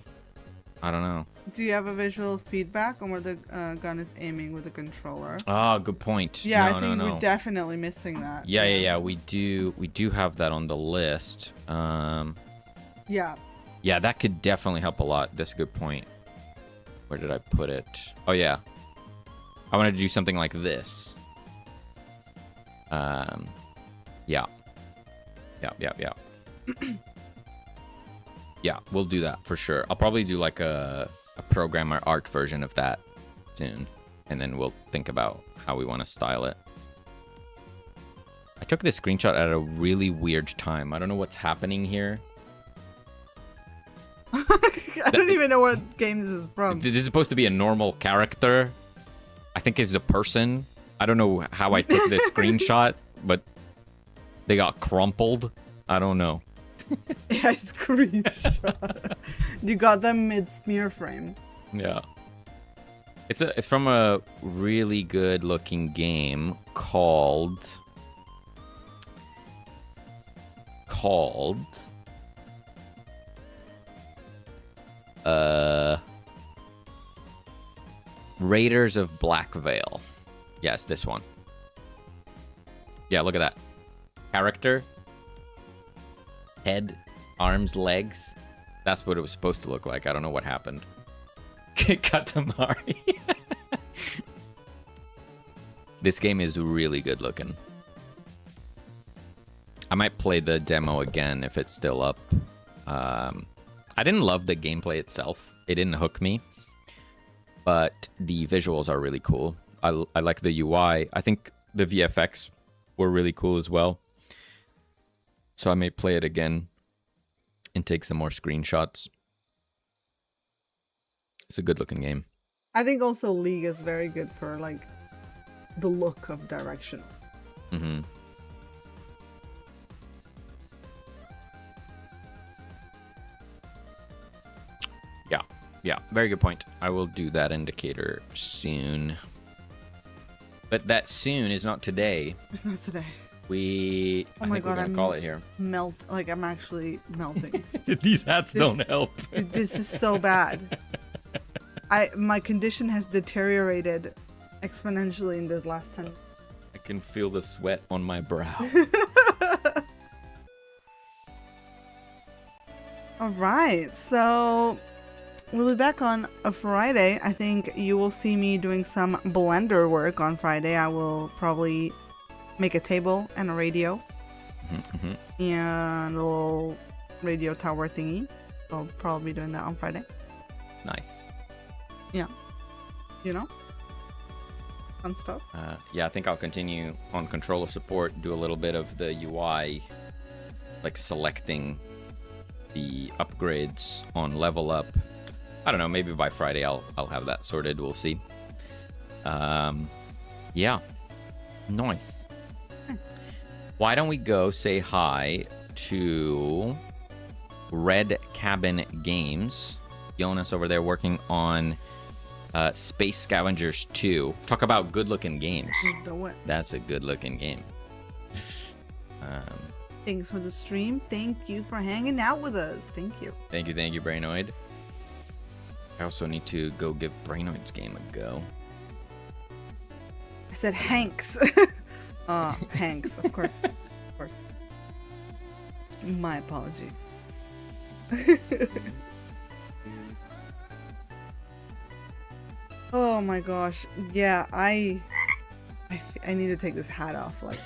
I don't know. Do you have a visual feedback on where the gun is aiming with the controller? Oh, good point. Yeah, No, I think no. we're definitely missing that. Yeah. We do have that on the list. Yeah. Yeah, that could definitely help a lot. That's a good point. Where did I put it? Oh yeah. I wanted to do something like this. Yeah. Yeah. Yeah, we'll do that for sure. I'll probably do like a programmer art version of that soon. And then we'll think about how we want to style it. I took this screenshot at a really weird time. I don't know what's happening here. I don't even know what game this is from. This is supposed to be a normal character. I think it's a person. I don't know how I took this screenshot, but they got crumpled. I don't know. Yeah, screenshot. You got them mid smear frame. Yeah. It's from a really good looking game called Raiders of Black Veil. Yes, this one. Yeah, look at that. Character. Head, arms, legs. That's what it was supposed to look like. I don't know what happened. Katamari. This game is really good looking. I might play the demo again if it's still up. I didn't love the gameplay itself. It didn't hook me. But the visuals are really cool. I like the UI. I think the VFX were really cool as well. So I may play it again and take some more screenshots. It's a good looking game. I think also League is very good for like the look of direction. Mm-hmm. Yeah, very good point. I will do that indicator soon. But that soon is not today. It's not today. I think we're gonna call it here. I'm actually melting. These hats don't help. This is so bad. My condition has deteriorated exponentially in this last 10. I can feel the sweat on my brow. All right, so we'll be back on a Friday. I think you will see me doing some Blender work on Friday. I will probably make a table and a radio and a little radio tower thingy. I'll probably be doing that on Friday. Nice. Yeah. You know? Fun stuff. Yeah, I think I'll continue on controller support, do a little bit of the UI, like selecting the upgrades on level up. I don't know, maybe by Friday I'll have that sorted. We'll see. Yeah. Nice. Why don't we go say hi to Red Cabin Games? Jonas over there working on Space Scavengers 2. Talk about good-looking games. That's a good-looking game. Thanks for the stream. Thank you for hanging out with us. Thank you. Thank you, Brainoid. I also need to go give Brainoid's game a go. I said Hanks. Hanks, of course. Of course. My apology. Oh my gosh. Yeah, I need to take this hat off like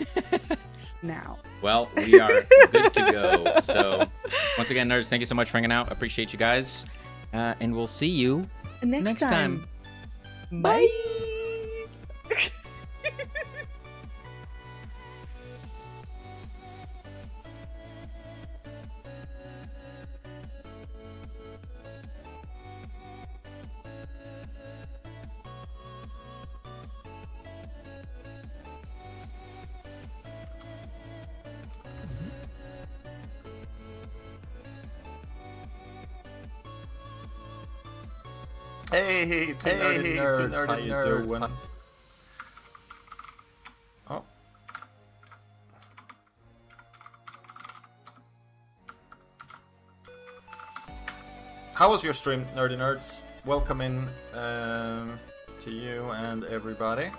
now. Well, we are good to go. So, once again, nerds, thank you so much for hanging out. Appreciate you guys. And we'll see you next time. Bye. Hey, two nerdy nerds, how you doing? Oh. How was your stream, nerdy nerds? Welcome in to you and everybody.